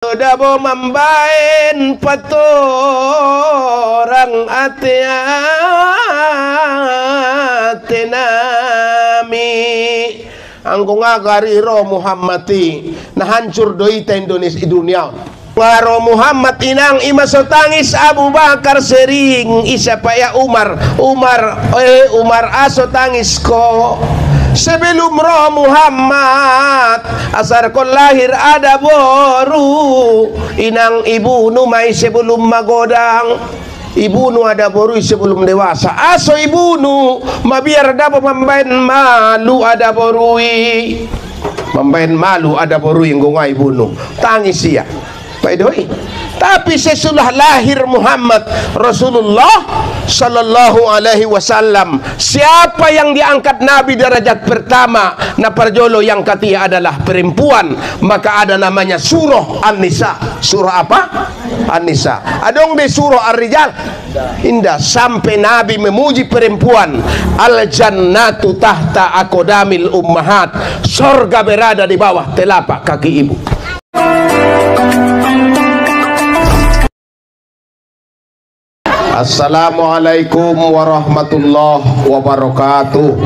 Dabo mambain patorang ate nami angkong agariro Muhammadi na hancur doita Indonesia dunia ngaro Muhammad inang imasotangis Abu Bakar sering isa pa ya Umar aso tangis ko sebelum roh Muhammad asar ko lahir ada boru inang ibu nu mai sebelum magodang ibu nu ada boru sebelum dewasa aso ibu nu mabiar dapat membain malu ada borui membain malu ada borui ngungai ibu nu tangis ya Pak Doi. Tapi sesudah lahir Muhammad Rasulullah Sallallahu Alaihi Wasallam, siapa yang diangkat Nabi derajat pertama na parjolo yang ketiga adalah perempuan, maka ada namanya surah An-Nisa. Surah apa? An-Nisa. Adong di surah Ar-Rijal indah sampai Nabi memuji perempuan, al-jannatu tahta aqdamil ummahat, surga berada di bawah telapak kaki ibu. Assalamualaikum warahmatullahi wabarakatuh.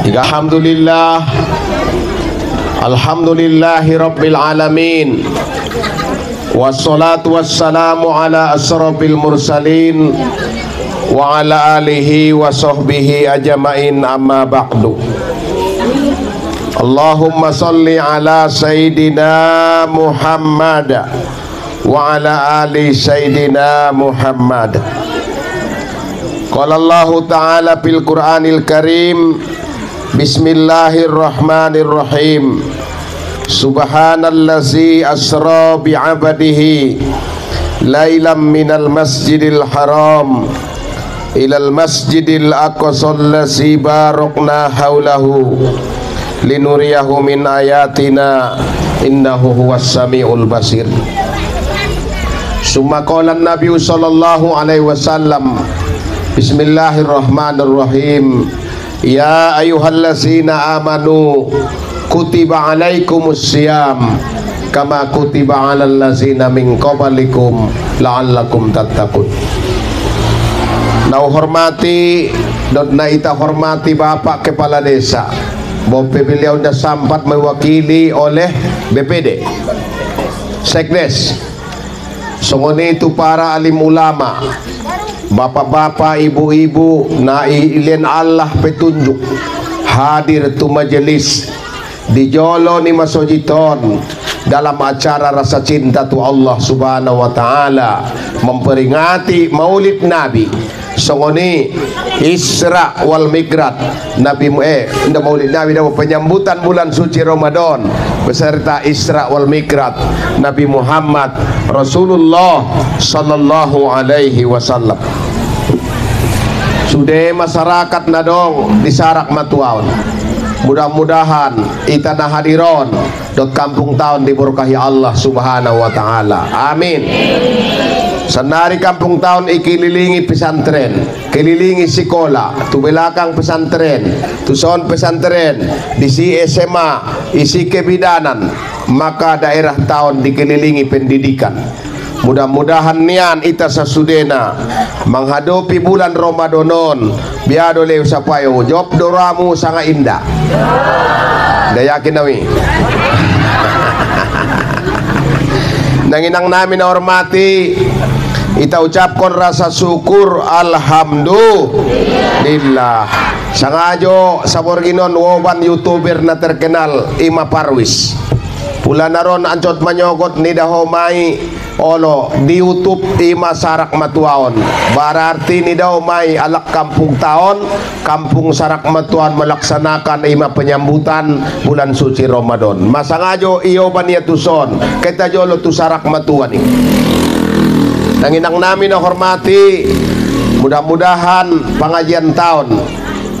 Alhamdulillah, alhamdulillahi rabbil alamin, wassalatu wassalamu ala asrafil mursalin wa ala alihi wa sahbihi ajma'in, amma ba'du. Allahumma salli ala Sayyidina Muhammad wa ala ali Sayyidina Muhammad. Qala Allah Ta'ala fil Qur'anil Karim, Bismillahirrahmanirrahim, Subhanallazi asra bi'abadihi laylam minal masjidil haram ilal masjidil aqsal lazi barakna haulahu linuriyahu min ayatina innahu huwas samiul basir. Summa qala Nabi sallallahu alaihi wasallam, Bismillahirrahmanirrahim, ya ayyuhallazina amanu kutiba alaikumus syiyam kama kutiba alal ladzina min qablikum la'allakum tattaqun. Nau hormati dan naita hormati Bapak Kepala Desa, Bope beliau sudah sempat mewakili oleh BPD, Sekdes. Songoni itu para alim ulama, bapak-bapak, ibu-ibu, na ilin Allah petunjuk hadir tu majelis di Jolo ni Masojiton dalam acara rasa cinta tu Allah Subhanahu wa Ta'ala memperingati Maulid Nabi. Songoni Isra wal Mi'raj Nabi nda Maulid Nabi dapat penyambutan bulan suci Ramadan beserta Isra wal Mi'raj Nabi Muhammad Rasulullah Sallallahu Alaihi Wasallam. Sudah masyarakat nadong di Sarak Matuaon, mudah-mudahan itana hadiron dot kampung tahun diberkahi Allah Subhanahu wa Ta'ala, amin. Senari kampung tahun ikililingi pesantren, kelilingi sekolah, tu belakang pesantren, tu son pesantren, di si SMA, isi kebidanan, maka daerah tahun dikelilingi pendidikan. Mudah-mudahan nian ita sasudena menghadapi bulan Ramadanon biado leu sapayo job doramu sangat indah. Dah yakin nawi? Nanginang namin na hormati, kita ucapkan rasa syukur alhamdulillah. Sangajo saborginon woban YouTuber na terkenal Ima Parwis. Pula naron ancot manyogot ni dahomai olo di YouTube Ima Sarak Matuaon. Berarti ni dahomai alak kampung tahun, kampung Sarak Matuaon melaksanakan Ima penyambutan bulan suci Ramadan. Masangajo iyo bania tuson kita jolo tu Sarak Matuan ini. Nanginang namin na hormati, mudah-mudahan pengajian tahun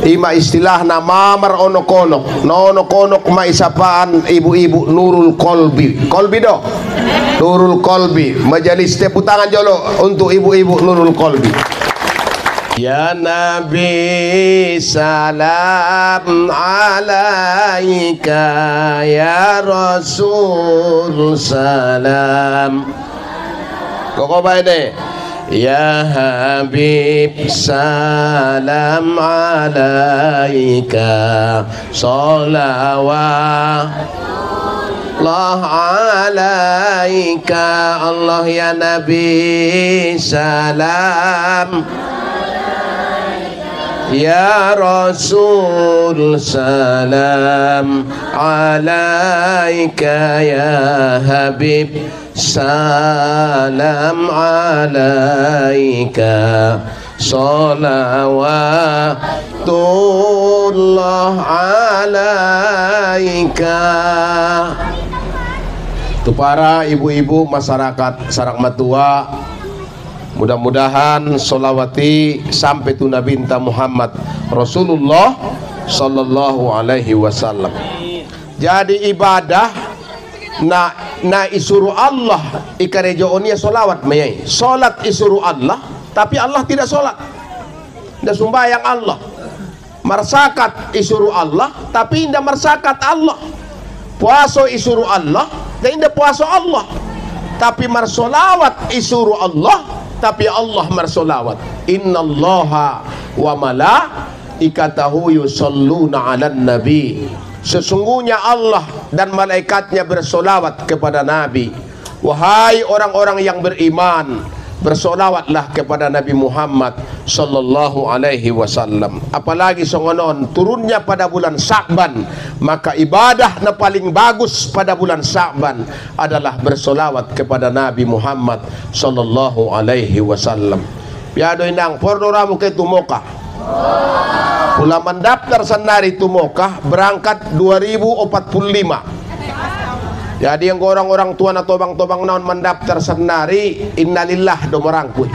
ima istilah na mamar onok-onok no-onok-onok maisapaan ibu-ibu Nurul Kolbi do Nurul Kolbi majelis tepuk tangan jolo untuk ibu-ibu Nurul Kolbi. Ya Nabi salam alaika, ya Rasul salam. Kok baik deh. Ya Habib salam alaika, salawat Allah alaika. Allah ya Nabi salam, ya Rasul salam alaika, ya Habib salam alaika, salawatullah alaika. Itu para ibu-ibu masyarakat Sarakmatua, mudah-mudahan solawati sampai tu Nabi Muhammad Rasulullah sallallahu alaihi wasallam. Jadi ibadah na isuru Allah ikarejoonnya solawat mayai. Solat isuru Allah, tapi Allah tidak solat. Tidak sumbayang Allah. Marsakat isuru Allah, tapi tidak marsakat Allah. Puaso isuru Allah, dan tidak puaso Allah. Tapi marsolawat isuru Allah, tapi Allah marsolawat. Innallaha wa malaikatahu yusalluna 'alan nabi. Sesungguhnya Allah dan malaikatnya bersolawat kepada Nabi. Wahai orang-orang yang beriman, bersolawatlah kepada Nabi Muhammad sallallahu alaihi wasallam. Apalagi songonon turunnya pada bulan Sya'ban, maka ibadah na paling bagus pada bulan Sya'ban adalah bersolawat kepada Nabi Muhammad sallallahu alaihi wasallam. Piado inang pordoramu ke tumoka. Pula mendaftar senari tumoka berangkat 2045. Jadi yang orang-orang tua na tobang-tobang naon mendaftar senari, innalillah do merangkui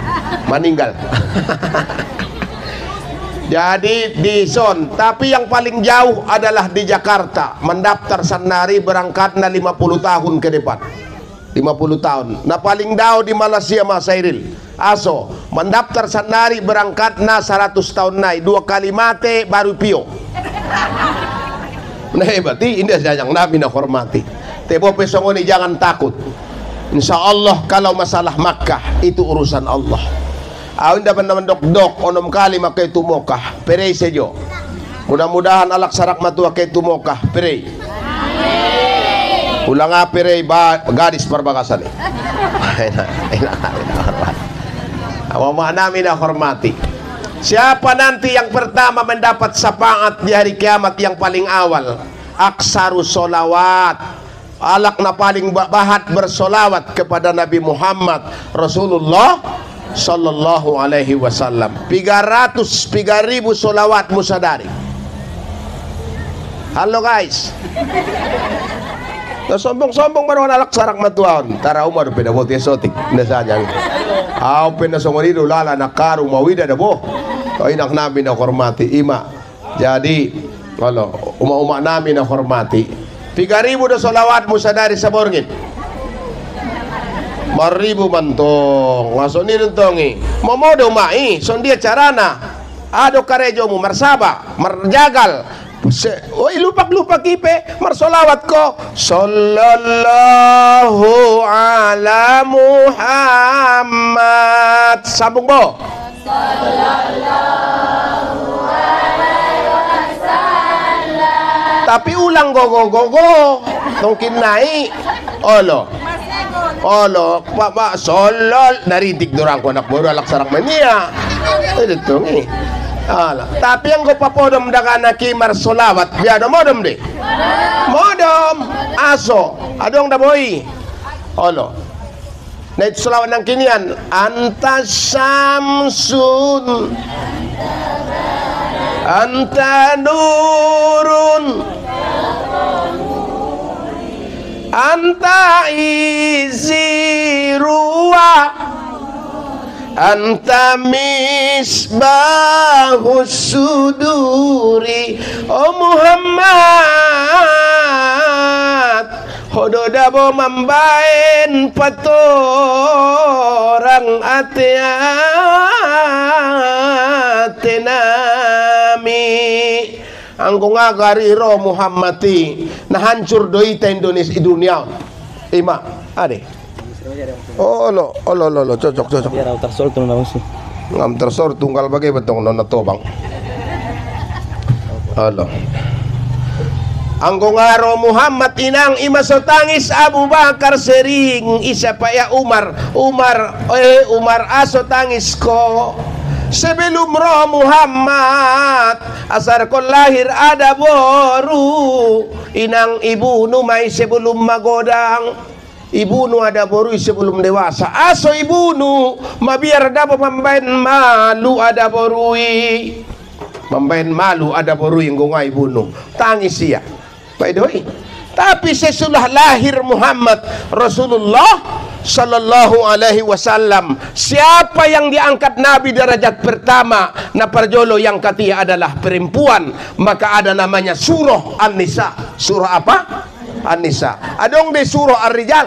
meninggal. Jadi di zon, tapi yang paling jauh adalah di Jakarta. Mendaftar senari berangkat na 50 tahun ke depan. 50 tahun. Nah paling jauh di Malaysia Mas Sairil. Aso mendaftar senari berangkat na 100 tahun naik, 2 kali mate baru pio. Nah berarti ini yang Nabi na hormati. Tebo pesongoni jangan takut. Insya Allah kalau masalah Makkah itu urusan Allah. Awin dapat mendok-dok onom kali makai itu Mokah perei sejo. Mudah-mudahan alak Sarakmatua ke itu Mokah perei. Ulang perei gadis perbakasan. Mama nami na hormati. Siapa nanti yang pertama mendapat syafaat di hari kiamat yang paling awal? Aksaru solawat. Alak na paling bahat bersolawat kepada Nabi Muhammad Rasulullah sallallahu alaihi wasallam. 300 solawat musadari. Halo guys. Na sombong-sombong baru alak Sarakmatuaon. Tara umar peda bote sotik nasanya. Aw pena songoni lala nakaru mawida dabo. Kau inak nabi na hormati ima. Jadi kalau uma-uma nabi na hormati 3.000 do solawat musadari sa borngit. 4.000 mantong. Ngaso ni tongi. Momodo mai, son dia carana. Ado karejo mu marsaba, marjagal. Oi lupak-lupak ipe, marsolawat ko. Sallallahu ala Muhammad. Sambung bo. Sallallahu alaihi wasallam. Tapi ulang gogo tongkin naik olo pak solol naridik dorang ko anak baru alak Sarak mania itu tongi ala. Tapi yang ko papodom daga nakimar solawat biado modom deh modom aso adong da boy olo na itu solawat ng kinian anta samsun anta nurun anta izirua anta misbahus suduri. Oh Muhammad hododabo mambain patorang atian tenami angko nga kariro Muhammati na hancur doita Indonesia dunia ima ade lo cocok ngam tersor tunggal bagai betong nona tobang alo angko ngaro Muhammad inang imasotangis Abu Bakar sering isa pa ya Umar aso tangis ko sebelum roh Muhammad asar ko lahir ada boru inang ibu nu may sebelum magodang ibu nu ada boru sebelum dewasa aso ibu nu mabiar dapat membain malu ada borui membain malu ada borui ngunga ibu nu tangis ya baidoi tapi sesudah lahir Muhammad Rasulullah Sallallahu Alaihi Wasallam, siapa yang diangkat Nabi derajat pertama na parjolo yang ketiga adalah perempuan, maka ada namanya surah An-Nisa. Surah apa? An-Nisa. Adong di surah Ar-Rijal.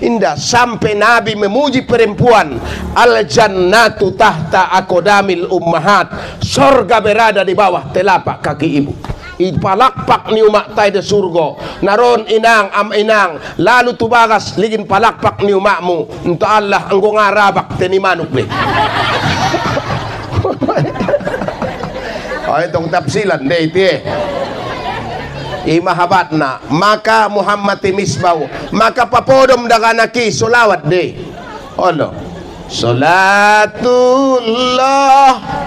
Indah sampai Nabi memuji perempuan, al-jannatu tahta aqdamil ummahat, surga berada di bawah telapak kaki ibu. Ipalakpak ni umak tay de surgo naron inang am inang lalu tubagas ligin palakpak ni umakmu untuk Allah anggo ngarabak teni manuk ni oh itong tapsilan de iti imahabat na maka Muhammad misbaw maka papodom daganaki solawat de ono Salatullah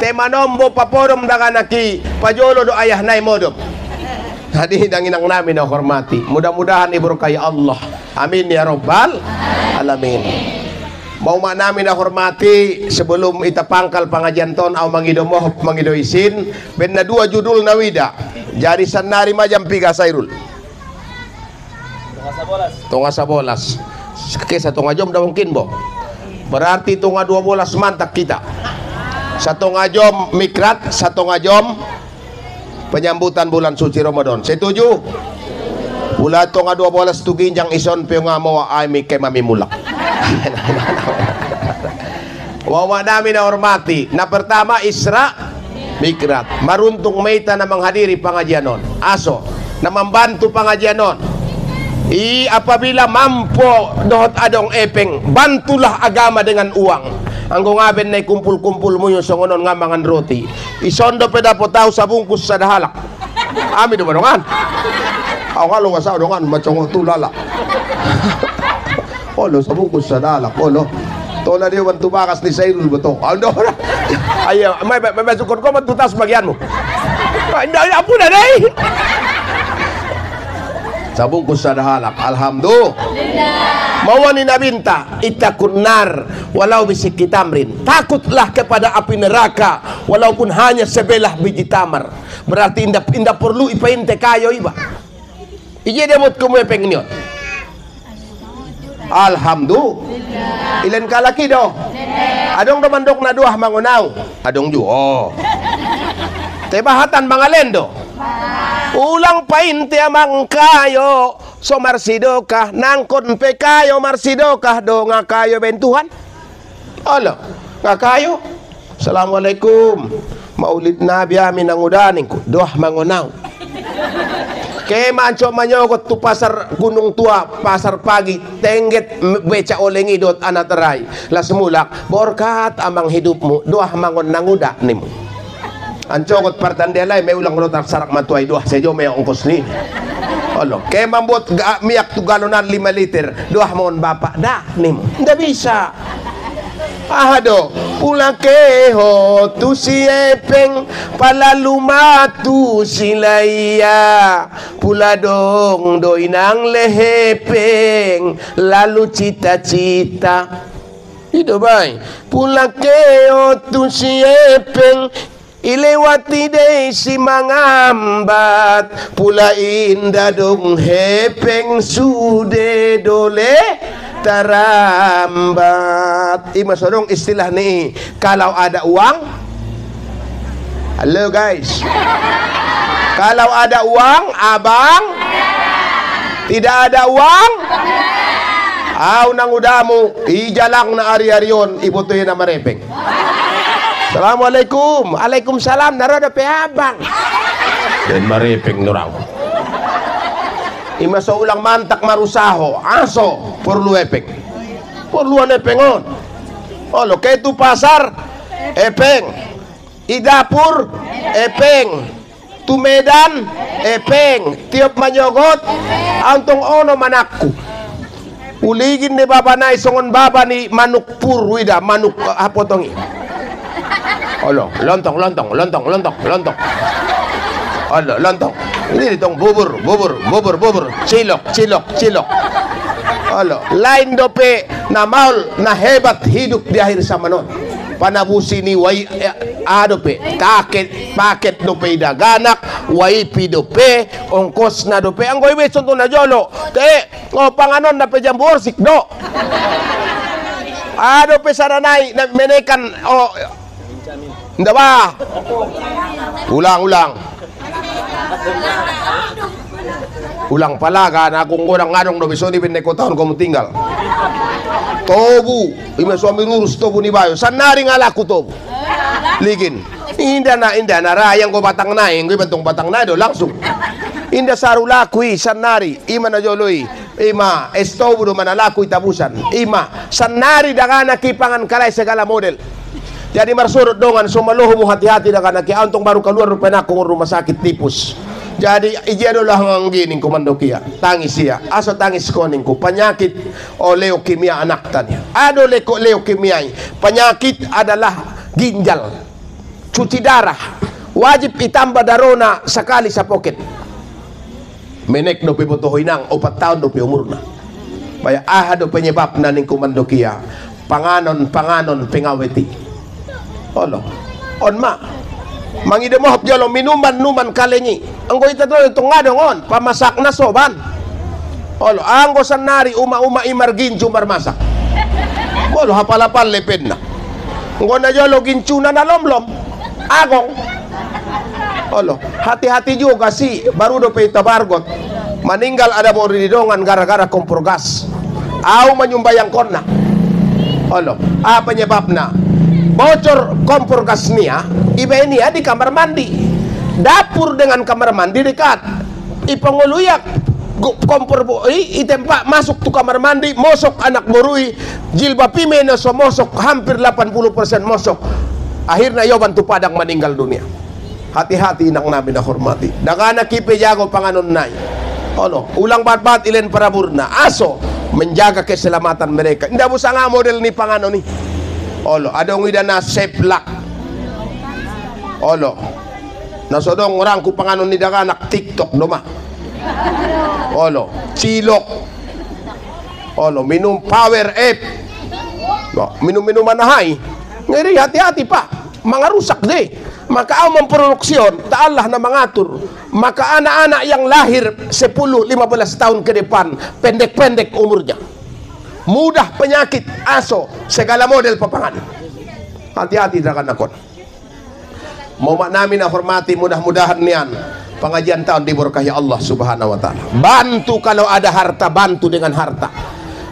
temanombo paporom daganaki pajolo do ayah nai modom hadirin inang namin na hormati mudah-mudahan iberkahi Allah amin ya rabbal alamin mau namin na hormati sebelum itapangkal pengajian ton au mangidomoh mangidoisin ben na dua judul na wida jari sanari majam piga sairul tonga sabolas kesa tonga jom da mungkin bo berarti tunga 12 mantak kita satu ngajom mikrat satu ngajom penyambutan bulan suci Ramadan setuju bulan tunga 12 tuginjang ison piyo nga mo ay mikay mamimulak wawa namin na hormati na pertama Isra Mikrat maruntung meita na menghadiri pengajianon aso na membantu pengajianon apabila mampu dohot adong epeng bantulah agama dengan uang anggo ngaben na kumpul-kumpul mo yung songonon nga mangan roti isondo peda po tao sa bungkus sa dahalak ami do badongan aw nga lo nga sa dongan macong tulala olo sa bungkus sa dahalak olo tola dia wantu bakas ni Sairul beto ando ayo may sukon ko matutas bagian mo apo na day sabungkus sa dahalak alhamdulillah mawani nabinta itakunnar walau bisik kitamrin takutlah kepada api neraka walaupun hanya sebelah biji tamar berarti indah perlu ipainte kayo iba ije demot kumepeng niot alhamdulillah ilen kalaki do adong domandok na duah mangunaw adong ju oh tebahatan mga lendo ulang painte amang kayo so marsidokah nangkon pe kayo marsidokah do nga kayo bentuhan alo nga kayo assalamualaikum maulid nabi amin ang udaning ko doah mangunaw kaya manco manyokot tu pasar gunung tua pasar pagi tengget beca olengi dot anataray lasmulak borkat amang hidupmu doah mangon nanguda nimu ancokot partandelay may ulang rotar sarak matuay doah sejo may ongkos ni olo kaya mambot miyak tu galonan 5 liter doah mangon bapak dah nimu nda bisa ahado pulang keho tu siepeng pala lumatu silaya pula dong doinang lehepeng lalu cita-cita itu baik pulang keho tu siepeng ilewati dei si mangambat pula indah dong hepeng sude dole tarambat imasodong istilah nih kalau ada uang halo guys kalau ada uang abang tidak ada uang aw nang udamu ijalang na ari-arion ibutoy na marepeng Assalamualaikum. Waalaikumsalam. Narada pe abang. Dan mariping nuraw. Ima sa ulang mantak marusaho. Aso. Perlu epeng. Perluan epengon. Olo, kaya tu pasar. Epeng. Idapur. Epeng. Tumedan. Epeng. Tiap manyogot. Antong ono manakku. Uligin ni baba na isongon baba ni manuk pur wida manuk hapotongi. Olo, lontong. Olo, lontong. Ini ditong bubur. Cilok. Olo, lain dope na maul na hebat hidup di akhir zaman non. Panabusi ni wai adope paket dope daganak wai pidope ongkos na dope ang goy beson to na jolo te ngo panganon na pejam borsik do adope saranay na menekan o nda ba ulang palaga na kung kurang ngadong do beso ni pineko taon ko tinggal tobu ima suami lurus tobu ni bayo sanari nga laku tobu ligin inda na rayang ko batang na ing bantong batang na do langsung inda saru lakui sanari ima na joloy ima estobu do manalaku tabusan ima sanari dagana kipangan kalay segala model jadi marsurut dongan sumaluhu mo hati-hati dagana ki antong baru keluar rupena ko rumah sakit tipus. Jadi ijado lah ang gining komando kia tangis siya aso tangis koning ko penyakit o leukemia anak tanya ado leukemia penyakit adalah ginjal cuci darah wajib itambah darona sekali sa poket menek do pibotohinang 4 tahun do umurna baya do penyebab na ning komando kia panganon pengaweti olo onma mangide mohop jalo minuman kalengi anggo ita to itong ngadongon pamasak na soban olo anggo sanari uma imar ginju marmasak olo hapalapal lepen na anggo na jalo ginju na nalomlom agong olo hati-hati juga si baru do pe tabargot meninggal ada boridongan gara-gara kompor gas au manyumbayang konna olo apa penyebabnya bocor kompor gas nia iba ini di kamar mandi dapur dengan kamar mandi dekat ipanguluyak kompor itempa masuk tu kamar mandi mosok anak borui jilbab pimena so mosok hampir 80% mosok akhirnya yoban tu padang meninggal dunia hati-hati nak nabi na hormati dagana kipe jago panganon nai ono ulang bat ilen paraburna aso menjaga keselamatan mereka nda busanga model ni panganon ni olo adong idana seplak olo nasodong orang ku panganon ni daganak TikTok doma olo cilok olo minum power app minum manahay ngeri hati-hati pak mangarusak deh maka au memproduksyon ta Allah na mengatur maka anak-anak yang lahir 10-15 tahun ke depan pendek-pendek umurnya mudah penyakit aso segala model papangan hati-hati dengan nakon mau namin na hormati mudah-mudahan nian pengajian tahun diberkahi Allah subhanahu wa ta'ala bantu kalau ada harta bantu dengan harta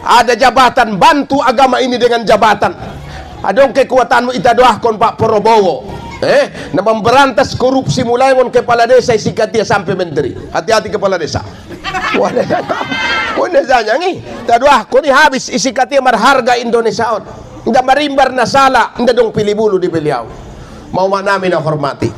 ada jabatan bantu agama ini dengan jabatan adong kekuatanmu ita doahkon Pak Prabowo na memberantas korupsi mulai ngon kepala desa isikat dia sampai menteri hati-hati kepala desa wala zanya ngi taduah ko ni habis isikat dia marharga Indonesia on nda marimbar na sala nda dong pilibulu di beliau mau namin na hormati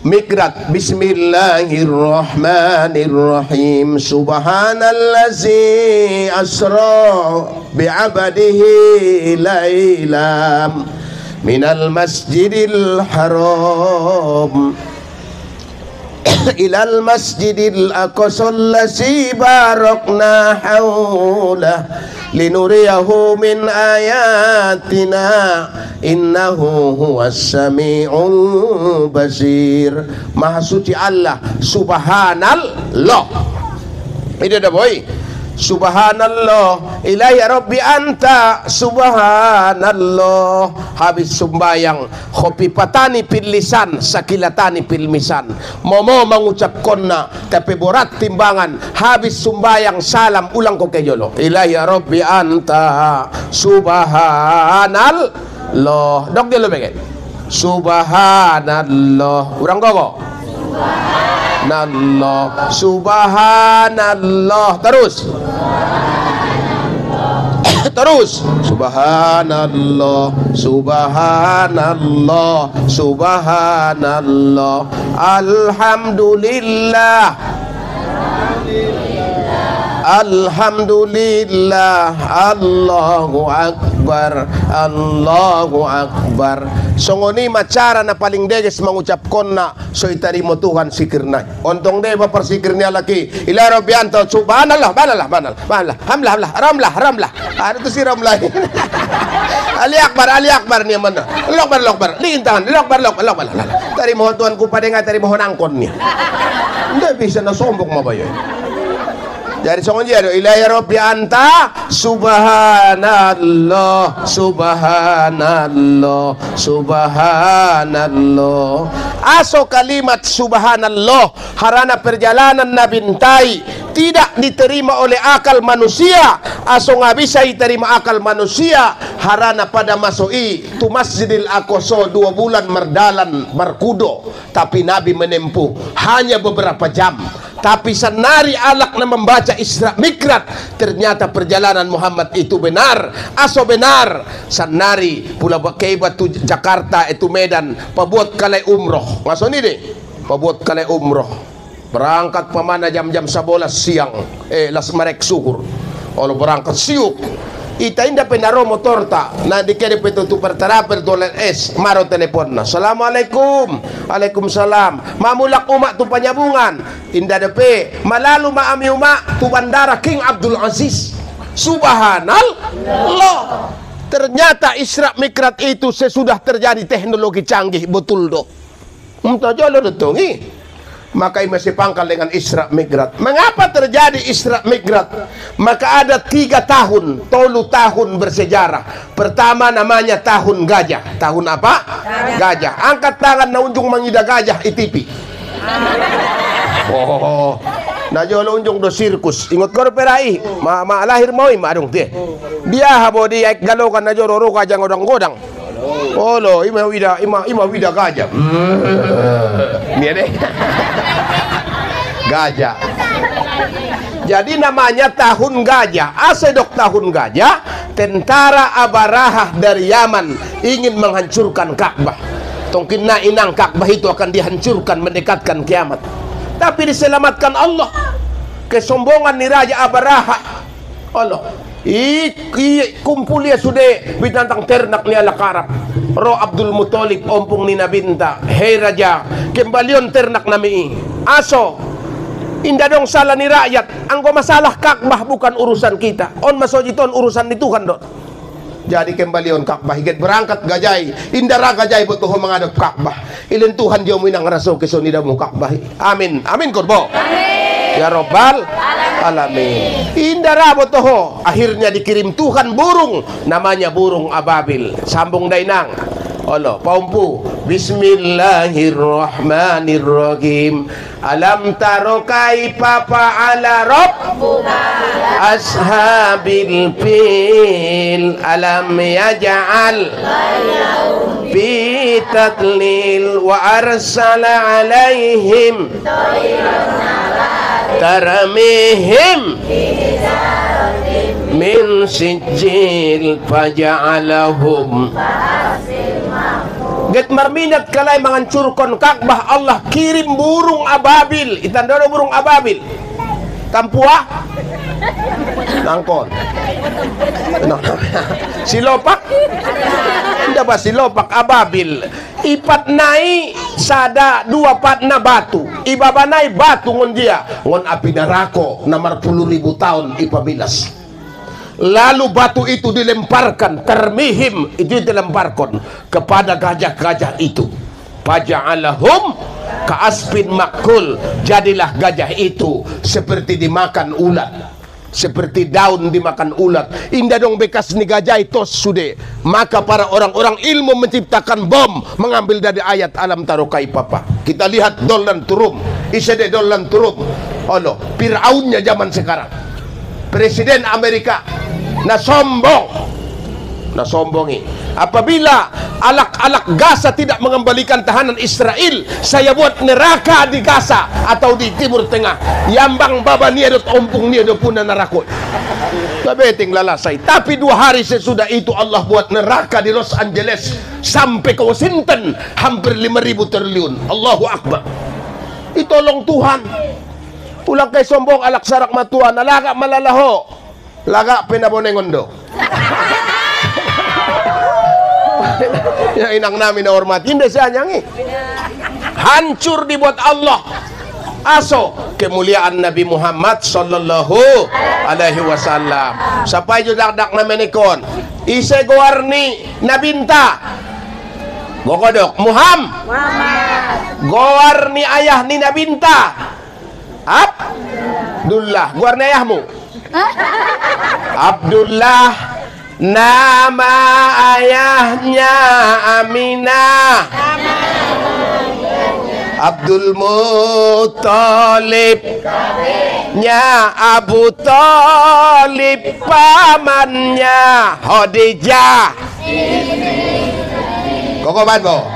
mikrat bismillahirrahmanirrahim subhanallazi asra bi'abadihi laylam minal masjidil haram ilal masjidil aqsal ladzi barakna haulah linuriyahu min ayatina innahu huwas sami'ul basir maha suci Allah subhanallah itu dah boy subhanallah ilahi rabbi anta subhanallah habis sembayang khopi patani pil lisan sakilatani pil misan momo mengucap konna tapi berat timbangan habis sembayang salam ulang ko kejolo ilahi rabbi anta subhanallah Loh, dok dia lebih kan? Subhanallah. Urang kok? Subhanallah. Subhanallah. Terus. Terus. Subhanallah. Subhanallah. Subhanallah. Alhamdulillah. Alhamdulillah. Allahu Akbar. Allahu Akbar. Songoni macara na paling deges mengucap konna so itarimo Tuhan sikirna. Ontong de persikirnya lagi. Ila rabbianto subhanallah. Banallah. Hamlah. Ramlah. Ano to si Ramlah? Ali Akbar niya man. Lokbar. Liintahan. Lokbar. Tari mo Tuhan ko pa nga tari mo honangkon niya. Hindi bisa na sombong mabayo. Jadi songon dia ilahi rabbi anta subhanallah. Aso kalimat subhanallah harana perjalanan na bintai tidak diterima oleh akal manusia. Aso nga bisa diterima akal manusia harana pada masoi tu Masjidil Aqsa 2 bulan merdalan markudo, tapi Nabi menempuh hanya beberapa jam. Tapi senari alak na membaca Isra Mikraj, ternyata perjalanan Muhammad itu benar. Aso benar. Senari pula kaibat tu Jakarta itu Medan, pabuat kalai umroh. Ngaso ni deh, pabuat kalai umroh. Berangkat pamana jam-jam 11 siang. Las marek suhur. Olo berangkat siuk. Ita inda penaro motor ta na dikere petu tu pertaraper dolar es maro telepon na. Assalamualaikum. Waalaikumsalam. Mamulak umak tu panyabungan. Inda depe malalu maami umak tu bandara King Abdul Aziz. Subhanallah. Ternyata Isra Mikraj itu sesudah terjadi teknologi canggih betul do. Jolo detongi. Maka masih pangkal dengan Isra Mikraj. Mengapa terjadi Isra Mikraj? Maka ada 3 tahun, 3 tahun bersejarah. Pertama namanya tahun gajah. Tahun apa? Gajah. Angkat tangan na unjung mangida gajah itipi. Oh, na jolo unjung do sirkus. Ingot ko perai. Lahir mo adong tie. Dia habo di galokan na jolo ro gajah godang-godang. Olo, ima wida gajah. Nih deh. Gajah. Jadi namanya tahun gajah. Asedok tahun gajah. Tentara Abarahah dari Yaman ingin menghancurkan Ka'bah. Tongkin na inang Ka'bah itu akan dihancurkan mendekatkan kiamat. Tapi diselamatkan Allah. Kesombongan ni Raja Abarahah. Allah. Kumpulia sudah binatang ternak ni ala karap. Ro Abdul Muthalib ompong ni nabinta. Hei raja, kembalion ternak nami. Aso, indah dong salah ni rakyat. Anggo masalah Ka'bah bukan urusan kita. On masojiton urusan ni Tuhan dong. Jadi kembalion Ka'bah. Higit berangkat gajai. Indara gajai betul menghadap Ka'bah. Ilin Tuhan dia minang raso kesonida mu Ka'bah. Amin. Amin korbo. Amin. Ya Rabbal Alamin. Indara botoho. Akhirnya dikirim Tuhan burung. Namanya burung ababil. Sambung dainang. Allah paumpu. Bismillahirrahmanirrahim. Alam taro kaifa fa'ala rabbuka ashabil fil. Alam yaj'al fi tadlil wa arsala alaihim taramihim min sijil faja'alahum. Get marminat kalay menghancurkan Ka'bah, Allah kirim burung ababil. Itandoro burung ababil. Tampua nangkon. Silopak. Tidak ba silopak ababil. Ipat nai sada 2 patna batu. Ibabanai batu ngon dia. Ngon api neraka nomor 10.000 tahun ipabilas. Lalu batu itu dilemparkan, termihim itu dilemparkan kepada gajah-gajah itu. Faja'alahum ka'asfin makul. Jadilah gajah itu seperti dimakan ulat, seperti daun dimakan ulat. Indah dong bekas ni gajah itu sudah. Maka para orang-orang ilmu menciptakan bom, mengambil dari ayat alam tarokai papa. Kita lihat dolan turum, isede dolan turum. Allah, Fir'aunnya zaman sekarang. Presiden Amerika na sombongi apabila alak-alak Gaza tidak mengembalikan tahanan Israel, saya buat neraka di Gaza atau di Timur Tengah. Yambang baba niya dot ompong niya do puna narakot. Kabeting lalasay. Tapi 2 hari sesudah itu Allah buat neraka di Los Angeles sampai ke Washington, hampir 5.000 triliun. Allahu Akbar. Itolong Tuhan. Pulang kay sombong alak sarak matuan, alaga malalaho. Laga pinabonengondo. Ya inang namin na hormati, hindi siya nyangi. Hancur dibuat Allah. Aso kemuliaan Nabi Muhammad sallallahu alaihi wasallam. Sapay jud dak na menikon. Ise gowarni nabinta. Gokodok Muhammad. Gowarni ayah ni nabinta. Abdullah. Gowarni ayahmu. Abdullah. Nama ayahnya Aminah. Abdul Muttalib nya Abu Talib, pamannya Khadijah. Kokoban mo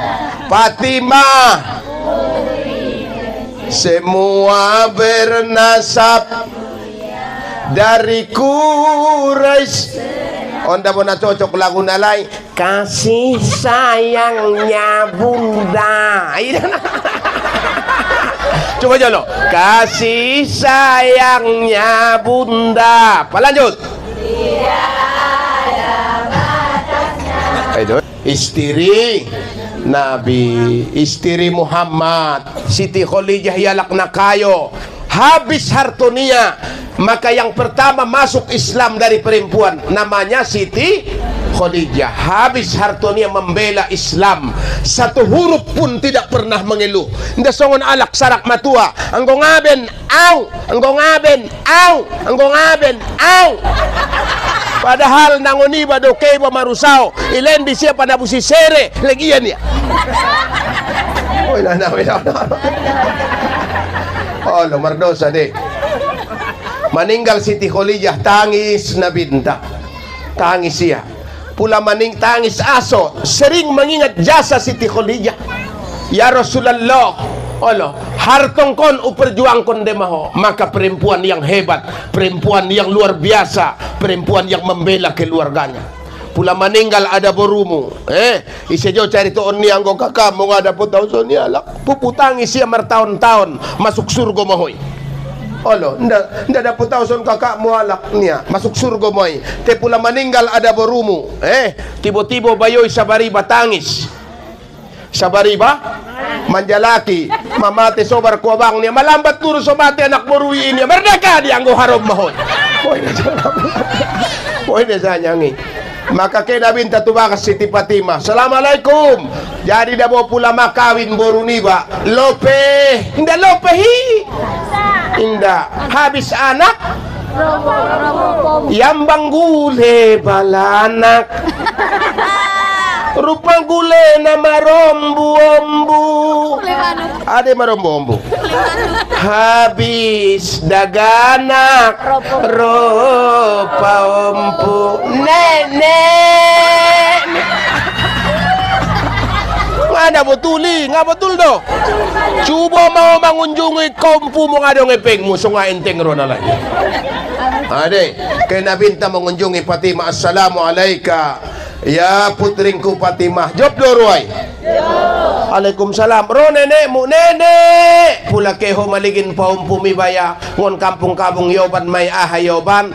Fatimah. Semua bernasab dari Quraisy. Onda mo na cocok lagu nalay, kasih sayangnya bunda. Coba aja lo, kasih sayangnya bunda. Lanjut. Tidak ada batasnya. Istri Nabi, istri Muhammad, Siti Khadijah yalak na kayo. Habis hartonia, maka yang pertama masuk Islam dari perempuan namanya Siti Khadijah. Habis hartonia membela Islam, 1 huruf pun tidak pernah mengeluh. Nda songon alak sarak matua, anggo ngaben au, anggo ngaben au, anggo ngaben au. Padahal nangoni ba dokey ba marusao, ilen di siya pada busi sere legian ya. Oy na. Oh, lumar dosa deh. Meninggal Siti Khadijah, tangis nabinta. Tangis siya. Pula tangis aso, sering mengingat jasa Siti Khadijah. Ya Rasulullah, Allah, hartong kon uperjuang kon demaho. Maka perempuan yang hebat, perempuan yang luar biasa, perempuan yang membela keluarganya. Pula meninggal ada borumu. Isi jauh cari tu oni anggo kakak mau ada putau soni alak. Puputangis siya martaon-taon masuk surga mahoy. Olo, nda ada putau son kakak mau alak niya masuk surga mahoy. Te pula meninggal ada borumu. Tibo-tibo bayoy sabariba tangis. Sabariba manjalaki mamate sobar kuabang niya malambat turu somate anak borui niya merdeka di anggo harom mahoy. Poy na sa nyangi. Maka kena binta tubakas Siti Fatimah, Assalamualaikum. Jadi dah bawa pula makawin boruniba. Lope, indah lope hi. Indah. Habis anak. Yambang gule balanak. Rupa gule na marombu-ombu. Ada marombu-ombu. Habis daganak rupa ompu. Nenek. Ngada betuli, ngapa betul do? Coba mau mengunjungi kompu mo ngadong epeng mo sunga enteng ro na lagi. Ade, kena binta mengunjungi Fatimah. Assalamualaikum. Ya putringku Fatimah. Job doruai. Waalaikumsalam. Ro nenekmu, nenek. Pula keho maligin paum pumibaya ngon kampung-kampung yoban may yoban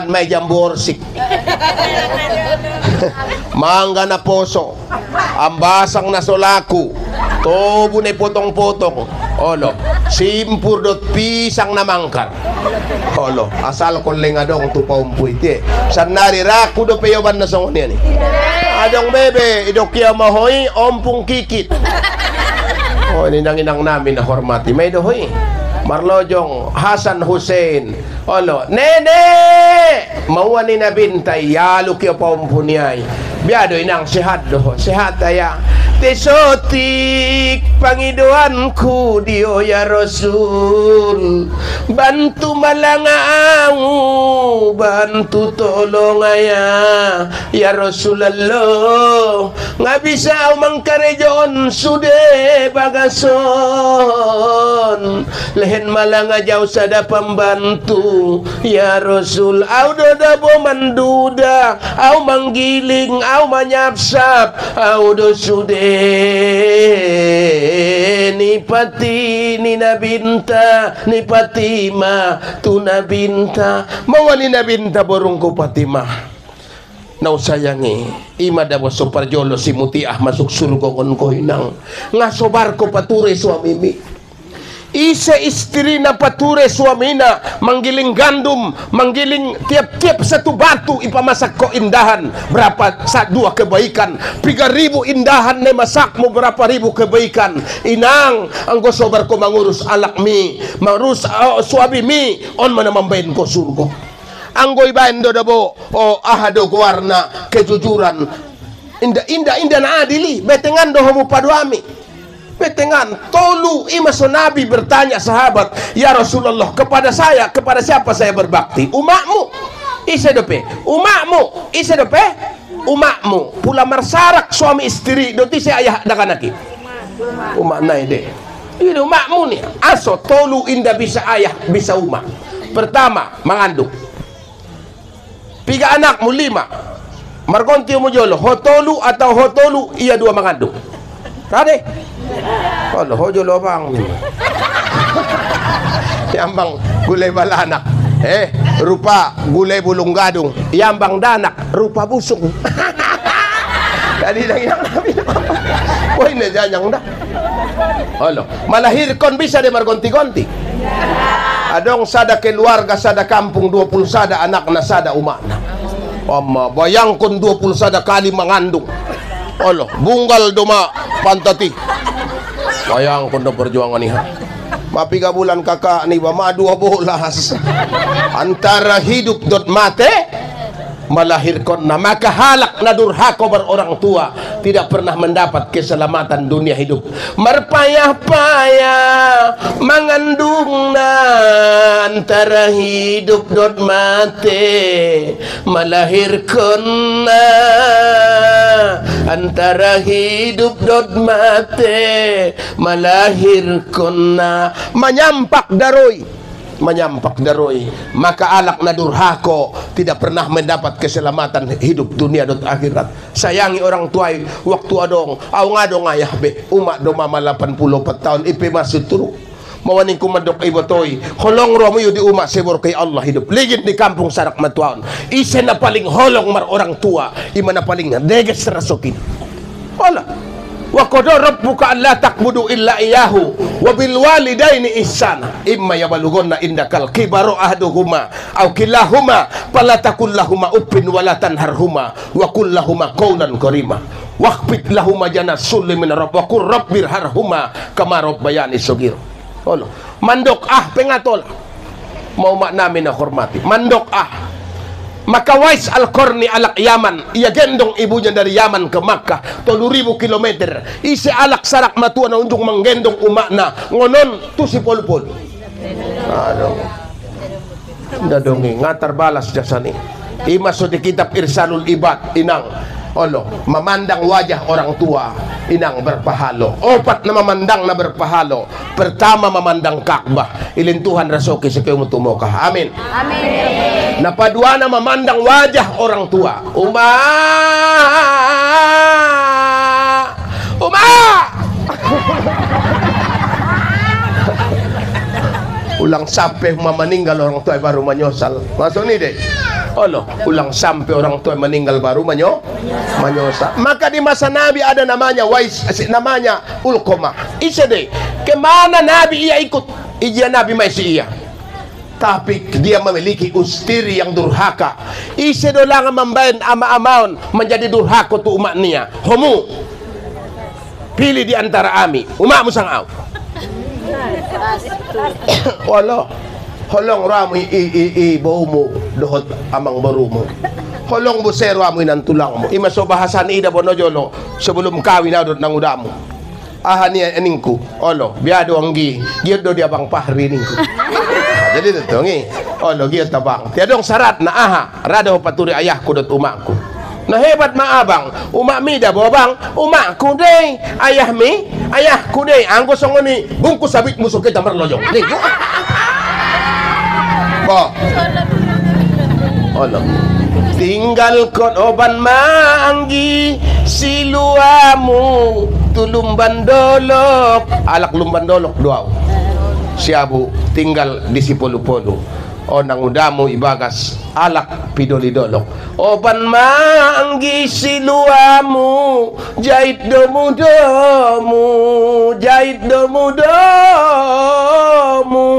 may jamborsik. Mangga na poso. Ambasang na solaku. Tobo na potong-potong. Olo, simpur dot pisang na mangkar. Olo, asal kon lengadong tu paum puite. Sanari raku do peyoban na songon yan. Adong bebe, idokya mahoy, ompung kikit. Oh, ini inang namin na hormati. May dohoy. Marlojong Hasan Hussein. Olo, nene! Mauan ni nabintay, yalo kyo pa umpuniay. Biado inang sehat doho. Sehat aya. Tesotik pangidoanku dio ya Rasul, bantu malangau, bantu tolong ya Rasulullah, nggak bisa mangkarejon sude bagason, lehen malanga jauh sada pembantu ya Rasul, au doda bo manduda, au manggiling, au manyapsap, au do sude ni pati ni nabinta ni Fatima tu nabinta mau ni nabinta borongku Fatima nau sayangi ima dawa soparjolo si mutiah masuk surga kon ko hinang ngasobar ko pature suamimi isa istri na pature suamina manggiling gandum manggiling tiap-tiap satu batu ipamasak ko indahan berapa dua kebaikan 3.000 indahan ne masakmu berapa ribu kebaikan inang anggo sobar ko mangurus alak mi mangurus suami mi on mana mambain ko surga anggo ibain do dabo ahado warna kejujuran indah na adili betengan do homo paduami petengan tolu imaso Nabi bertanya sahabat ya Rasulullah kepada kepada siapa saya berbakti umakmu isedope umakmu isedope umakmu pula marsarak suami istri doti saya ayah dakanaki umak naide ini umakmu nih aso tolu indah bisa ayah bisa umak pertama mengandung 3 anakmu 5 margonti mujolo hotolu atau hotolu iya 2 mengandung rade kalau hojo lobang yambang gulay balanak rupa gulay bulung gadung yambang danak rupa busung jadi lang yang nabi poy na janyang dah halo malahir kon bisa de margonti-gonti adong sada keluarga sada kampung 20 sada anak na sada umana amma bayang kon 20 sada kali mengandung halo bunggal doma pantati bayang kondo perjuangan iha mapi 3 bulan kakak nih bama 12 antara hidup dot mate melahirkan na maka halak na durhaka berorang tua tidak pernah mendapat keselamatan dunia hidup merpayah-payah mengandung na antara hidup dot mate melahirkan na antara hidup dot mate melahirkan na menyampak daroi maka alak na durhako tidak pernah mendapat keselamatan hidup dunia dan akhirat sayangi orang tua waktu adong au ngadong ayah be umak do mama 84 tahun ipe masih turu mawaning kumadok ibotoy holong romo yu di umak sebor kay Allah hidup ligid di kampung sarak matuan isa na paling holong mar orang tua ima na paling deges rasokin wala wa qad rabbuka alla ta'budu illa iyyahu wa bil walidaini ihsana imma yabalughanna indakal kibaru ahaduhuma aw kilahuma fala taqul lahumā uffin wa la tanharhuma wa qul lahumā qawlan karima waqfid lahumā janahal min rabb wa qur rabbirhamhuma kama rabbayani shaghira mandok pengatol mau mak namin na hormati mandok maka Wais Al-Qarni alak Yaman ia gendong ibunya dari Yaman ke Makkah 3.000 kilometer isi alak sarak matuan untuk menggendong umakna ngonon tu si pol-pol aduh dadongi ngatar balas jasani imaso di kitab Irsalul Ibad inang memandang wajah orang tua inang berpahalo 4 na memandang na berpahalo pertama memandang Ka'bah ilin Tuhan rasoki sekiyo mutumokah amin amin napadua na memandang wajah orang tua ulang sampai meninggal orang tua baru menyosal masuk nih deh ulang sampai orang tua meninggal baru menyosal maka di masa Nabi ada namanya Wais namanya Ulqamah isa deh kemana Nabi ia ikut ijia Nabi masih iya tapi dia memiliki ustiri yang durhaka isa dolangan membain ama-amaun menjadi durhaka tu umatnya homo pilih di antara ami umak musang au wala holong ramu baumu dohot amang barumu Kolong busero amo inan tulang mo. Ima so bahasan ida bonojolo sebelum kawin adot nang udamu. Aha niya eningku. Olo, biado anggi. Giot do dia bang pahri ningku. Jadi itu ngi. Olo giot tabang. Tiadong syarat na aha. Rado paturi ayahku dot umakku. Nah hebat ma abang. Umak mi dah bang. Umakku deh. Ayah mi. Ayahku deh. Anggo songoni bungkus sabit musuh kita merlojong. Ningku. Bo. Olo. Tinggalkan oban manggi siluamu tulumban dolok alak lumban dolok doaw siabu tinggal di si polu-polu onang udamu ibagas alak pidoli dolok oban manggi siluamu jahit domu domu jahit domu domu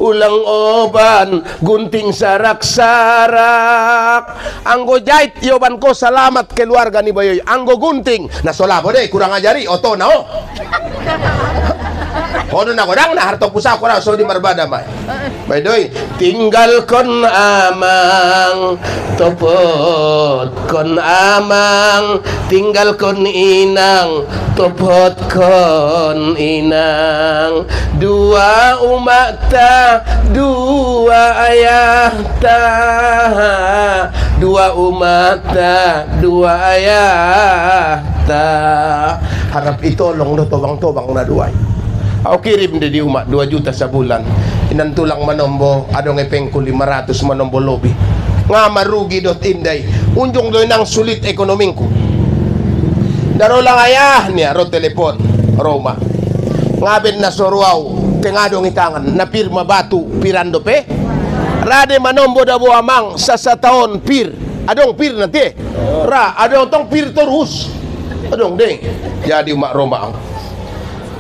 ulang oban gunting sarak-sarak anggo jahit yoban ko salamat keluarga ni Bayoy anggo gunting na solabo deh kurang ajari oto na o kono na kodang na hartong pusa ko na so di marbada may Bayoy tinggal kon amang topot kon amang tinggal kon inang topot kon inang dua umat ta dua ayah ta dua umat ta dua ayah ta harap itolong do tobang-tobang na duay ako kirim di umat 2 juta sa bulan inantulang manombo adong epeng ko 500 manombo lobby nga marugi dot inday unjong doy nang sulit ekonomingko daro lang ayah niya ro telepon Roma ngabin na sorwaw tengadong itangan na pirma batu pirando pe rade manombo dabo amang sa taon pir adong pir nanti ra adong tong pir terus adong ding jadi umak Roma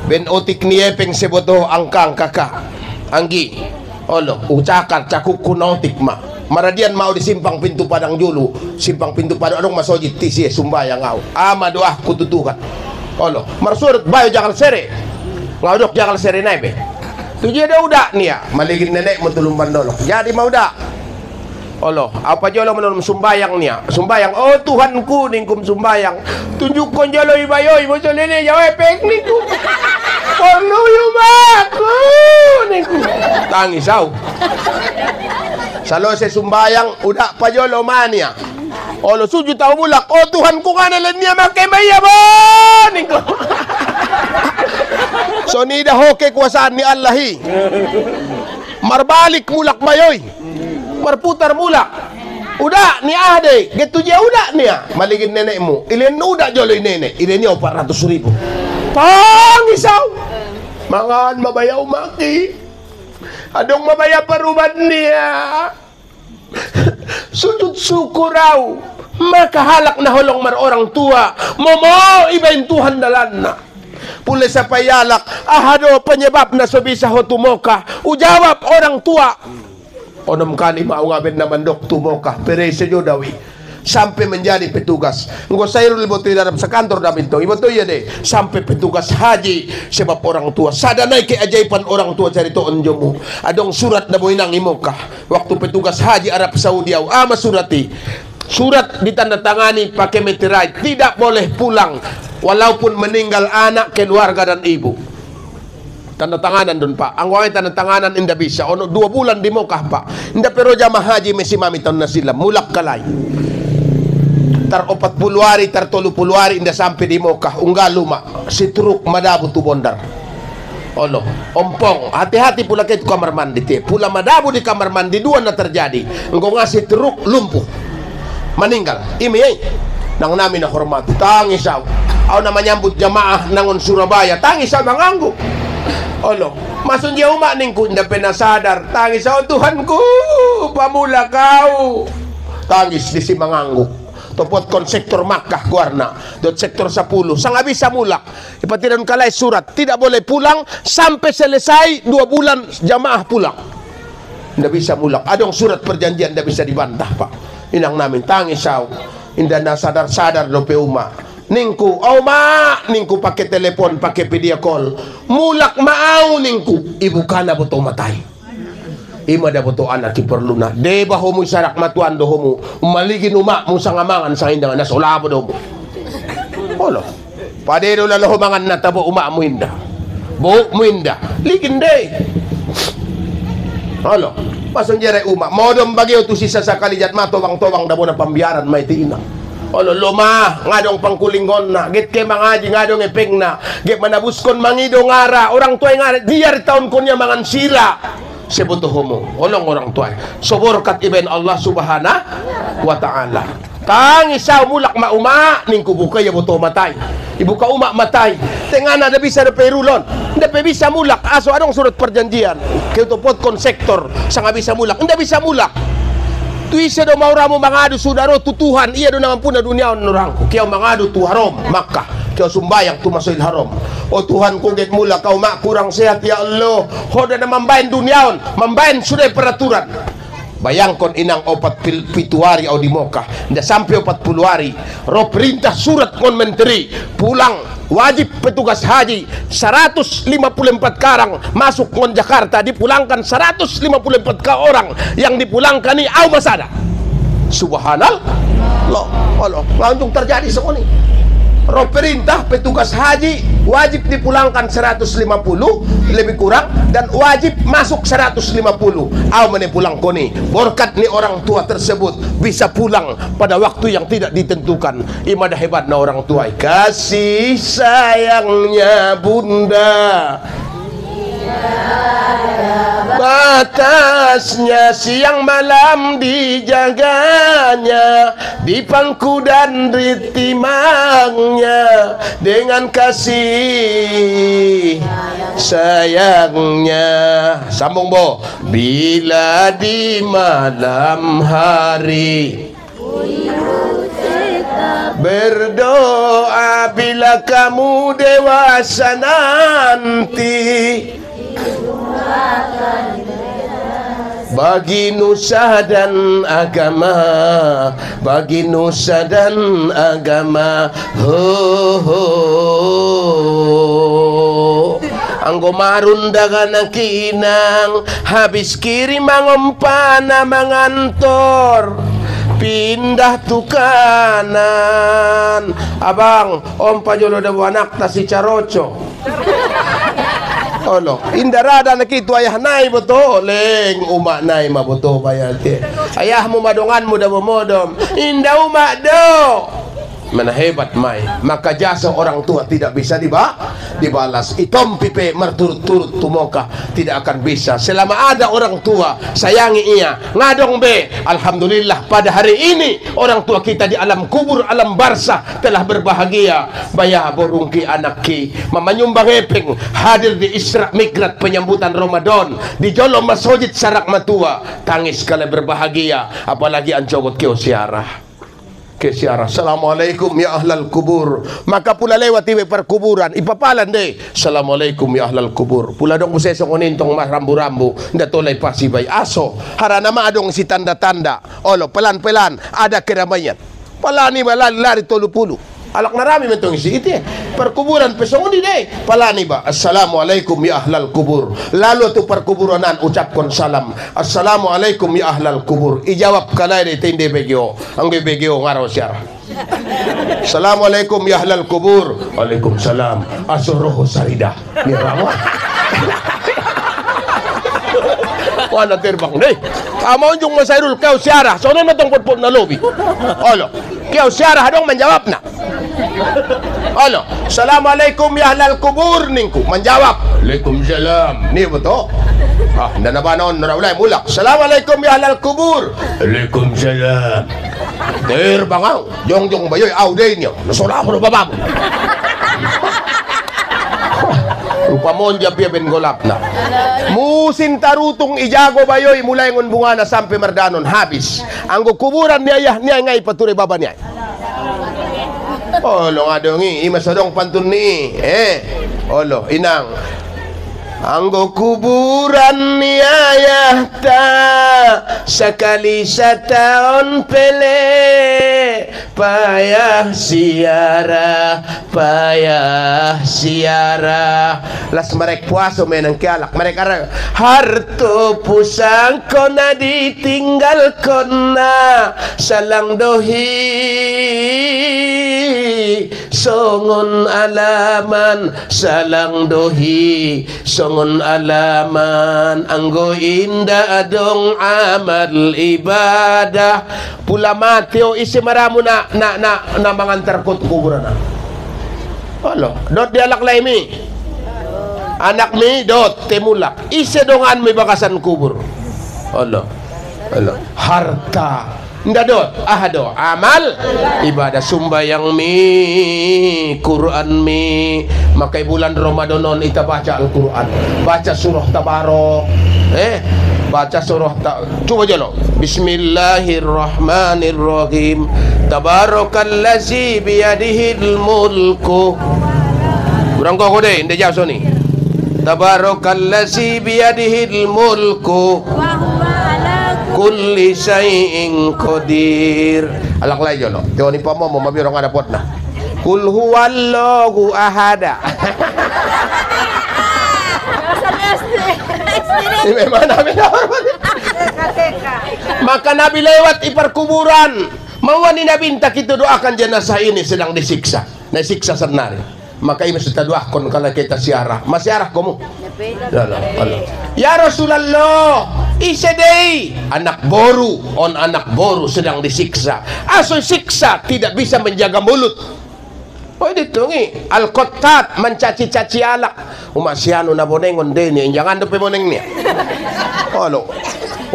ben otik ni epeng seboto angkang kakak anggi olo ucakar cakuk kunotik ma maradian mau di simpang pintu padang julu simpang pintu padang adong masojit tisi sumbayang au ama doah kututukan olo marsurut bayo jangan sere ngadok jangan sere naibe tujuh ada udah nih ya maligin nenek mentulumban dolok jadi mau dah olo apa jolo menurut sumbayang nih ya sumbayang oh Tuhanku ningkum sumbayang tunjukkan jolo ibayoy mo nenek jawab pekniku perlu yumaku ningku tangis au salo se sumbayang udah pajolo mania olo sujud tahu mulak oh Tuhanku kanelen niya makemaya ba ningku so ni dah hoke kuasaan ni Allahi marbalik mulak mayoy marputar mulak udah ni ade gitu dia udah niya maligin nenekmu ilin udah joloy nenek ilin niya 400.000 pangisaw mangan mabayaw maki adong mabaya paruban niya sujud syukuraw makahalak na holong mar orang tua momo ibain Tuhan dalan na pula sa payalak ahado penyebab na sobisa ho tumoka ujawab orang tua onom kali maungabin naman dok tumoka pere sejodawi sampai menjadi petugas nggo sayrul botoy dalam sa kantor namin to ibotoy ya deh sampai petugas haji sebab orang tua sadanay keajaiban orang tua cari to onjomu adong surat na boinang imoka waktu petugas haji Arab Saudi ama surati surat ditandatangani pakai meterai tidak boleh pulang walaupun meninggal anak keluarga dan ibu tanda tanganan dun pak ang wangay tanda tanganan inda bisa ono 2 bulan di Mokah pak inda pero jamaah haji mesi mami tahun na sila mulak kalay tar 40 hari tar 30 hari inda sampai di Mokah unggaluma si truk madabu tu bondar olo ompong hati-hati pula ke kamar mandi te pula madabu di kamar mandi 2 na terjadi engko ngasih truk lumpuh meninggal imi nang namin na hormat tangis aw na menyambut jamaah nangon Surabaya tangis aw manganggu olo masun dia umak ningku inda pena sadar tangis aw Tuhanku pamula kau tangis di si manganggu topot kon sektor Makkah guarna dot sektor 10 sang bisa mulak ipatiran kalay surat tidak boleh pulang sampai selesai 2 bulan jamaah pulang ndak bisa mulak adong surat perjanjian ndak bisa dibantah pak inang namin tangis aw inda na sadar-sadar do pe uma ningku ma ningku pakai telepon pakai video call mulak maau ningku ibu kana boto matay ima da boto anak perlu na de ba homo sarak matuan do homo umaligin uma mo sa ngamangan sa indang anas wala po do mo olo padero la humangan na tabo uma mo inda bo mo inda ligin de olo pasong jere uma modom bagyo tu sisa sa kalijat matowang-towang da mo na pambiyaran may tiina olo luma ngadong pangkulingon na git ke mangaji ngadong epeng na git manabuskon mangido ngara orang tuay ngara diyar taon ko niya mangan sira sebuto homo olong orang tuay soborkat iben Allah subhanahu wa ta'ala kang isaw mulak mauma ning kubuka ya buto matay ibuka uma matay tengana na bisa na perulon hindi pa bisa mulak aso anong surat perjanjian kaya tupot kon sektor sa nga bisa mulak hindi bisa mulak tuisa do mauramo mangadu sudaro tutuhan iya do naman po na dunia nurang kaya mangadu tu haram Makkah kaya sumbayang tumasoil haram o Tuhan kung get mula kau mak kurang sehat ya Allah hoda na mambayan duniaon mambayan sudah peraturan bayangkon inang opat pituari au di Mokah nda sampai 40 hari ro perintah surat kon menteri pulang wajib petugas haji 154 karang masuk kon Jakarta dipulangkan 154 orang yang dipulangkan ni au masada subhanallah Allah langsung terjadi semua ni roh perintah petugas haji wajib dipulangkan 150 lebih kurang dan wajib masuk 150 aw mene pulang koni berkat ni orang tua tersebut bisa pulang pada waktu yang tidak ditentukan imadah hebat na orang tua kasih sayangnya bunda batasnya siang malam dijaganya di pangku dan ritimangnya dengan kasih sayangnya sambung bo bila di malam hari berdoa bila kamu dewasa nanti bagi nusa dan agama bagi nusa dan agama anggo marundagan ang kinang habis kiri mangompana mangantor pindah tukanan abang om pajolo da anak ta si Caroco olo indarada na kitu ayah nai boto leng umak nai maboto bayati ayah mo madongan mo da modom inda umak do mana hebat mai maka jasa orang tua tidak bisa dibalas itom pipe merturut-turut tumoka tidak akan bisa selama ada orang tua sayangi ia ngadong be alhamdulillah pada hari ini orang tua kita di alam kubur alam barzah telah berbahagia bayah borungki anakki mamanyumbang epeng hadir di Isra Migrat penyambutan Ramadan di Jolo Masjid Sarak Matua tangis kala berbahagia apalagi ancogot keo siarah kesiara assalamualaikum ya ahlal kubur maka pula lewat iwe perkuburan ipapalan deh assalamualaikum ya ahlal kubur pula dong usesong onintong mas rambu-rambu nda tolay pasibay aso harana maadong si tanda-tanda olo pelan-pelan ada keramaian palani lari tolupulu alak narami mentong isi iti perkuburan pesong ini deh palani ba assalamualaikum ya ahlal kubur lalu tu perkuburan ucapkan salam assalamualaikum ya ahlal kubur ijawab kalay de tende begyo angge begyo ngaraw siara assalamualaikum ya ahlal kubur waalaikumsalam asuruh sarida ni ramu wana terbang deh kamu unjung masairul kau siara sono natong putput na lobi olo kau siara hadong menjawab na olo assalamualaikum ya ahlal kubur ningku menjawab waalaikumsalam ni betul nda nabanon narawlay mulak assalamualaikum ya ahlal kubur waalaikumsalam terbang jong bayoy auday niyo nasura ko babam rupa monja pia ben golap na musin tarutung ijago bayoy mulai ngon bunga na sampai merdanon habis anggo kuburan ni ayah ni ngay pature baba ni olo ngadongi imasadong pantun ni olo inang anggo kuburan ni ayah ta sekali setahun pele payah siara las merek puasa menang kialak mereka harto pusang kona ditinggal kona salang dohi songon alaman salang dohi songon alaman anggo indah dong amal ibadah pula mateo isi maramu na mangantar ko kuburan na halo dot dialak laimi anak mi dot temulak isi dongan mi bakasan kubur halo harta ndak dot ahado amal ibadah sumbayang mi Quran mi makai bulan Ramadan ita baca Al-Quran baca surah Tabarok baca surah coba jalo Bismillahirrahmanirrahim Tabarakallazi biyadihil mulku kurang kau deh ndak jauh soni Tabarakallazi biyadihil mulku kulli syai'in qadir alak lay jolo joni pamo mo mabiro ngada potna kul huwallahu ahada maka Nabi lewat ipar kuburan mawani Nabi minta kita doakan jenazah ini sedang disiksa senari maka ini sudah doakan kalau kita siarah masih arah kamu ya Rasulullah isedei anak boru sedang disiksa aso siksa tidak bisa menjaga mulut ditungi al-qattat mencaci-caci alak umak siano na bonengon deni jangan depe boneng ni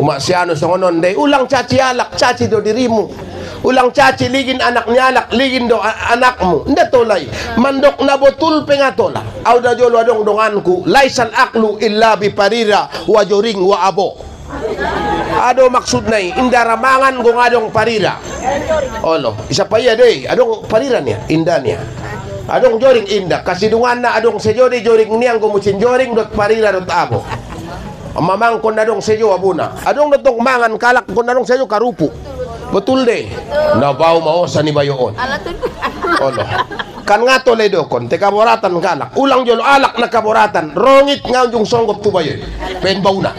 umak siano songonon dei ulang caci alak caci do dirimu ulang caci ligin anak nyalak ligin do anakmu nda tolai mandok na botul pengatola auda jolo adong donganku laisal aklu illa bi parira wa joring wa abo ado maksud nai indara mangan gong adong parira isa pa iya deh adong parira niya indah niya adong joring indah kasih dungan na adong sejori joring niyang gumusin joring dot parira dot abo mamang kon adong sejo abuna adong dotong mangan kalak kon adong sejo karupu betul deh nabau mau sani bayoon kan ngato ledo kon te kaboratan kalak ulang jolo alak na kaboratan rongit ngaunjung songgop tu bayoy pen bauna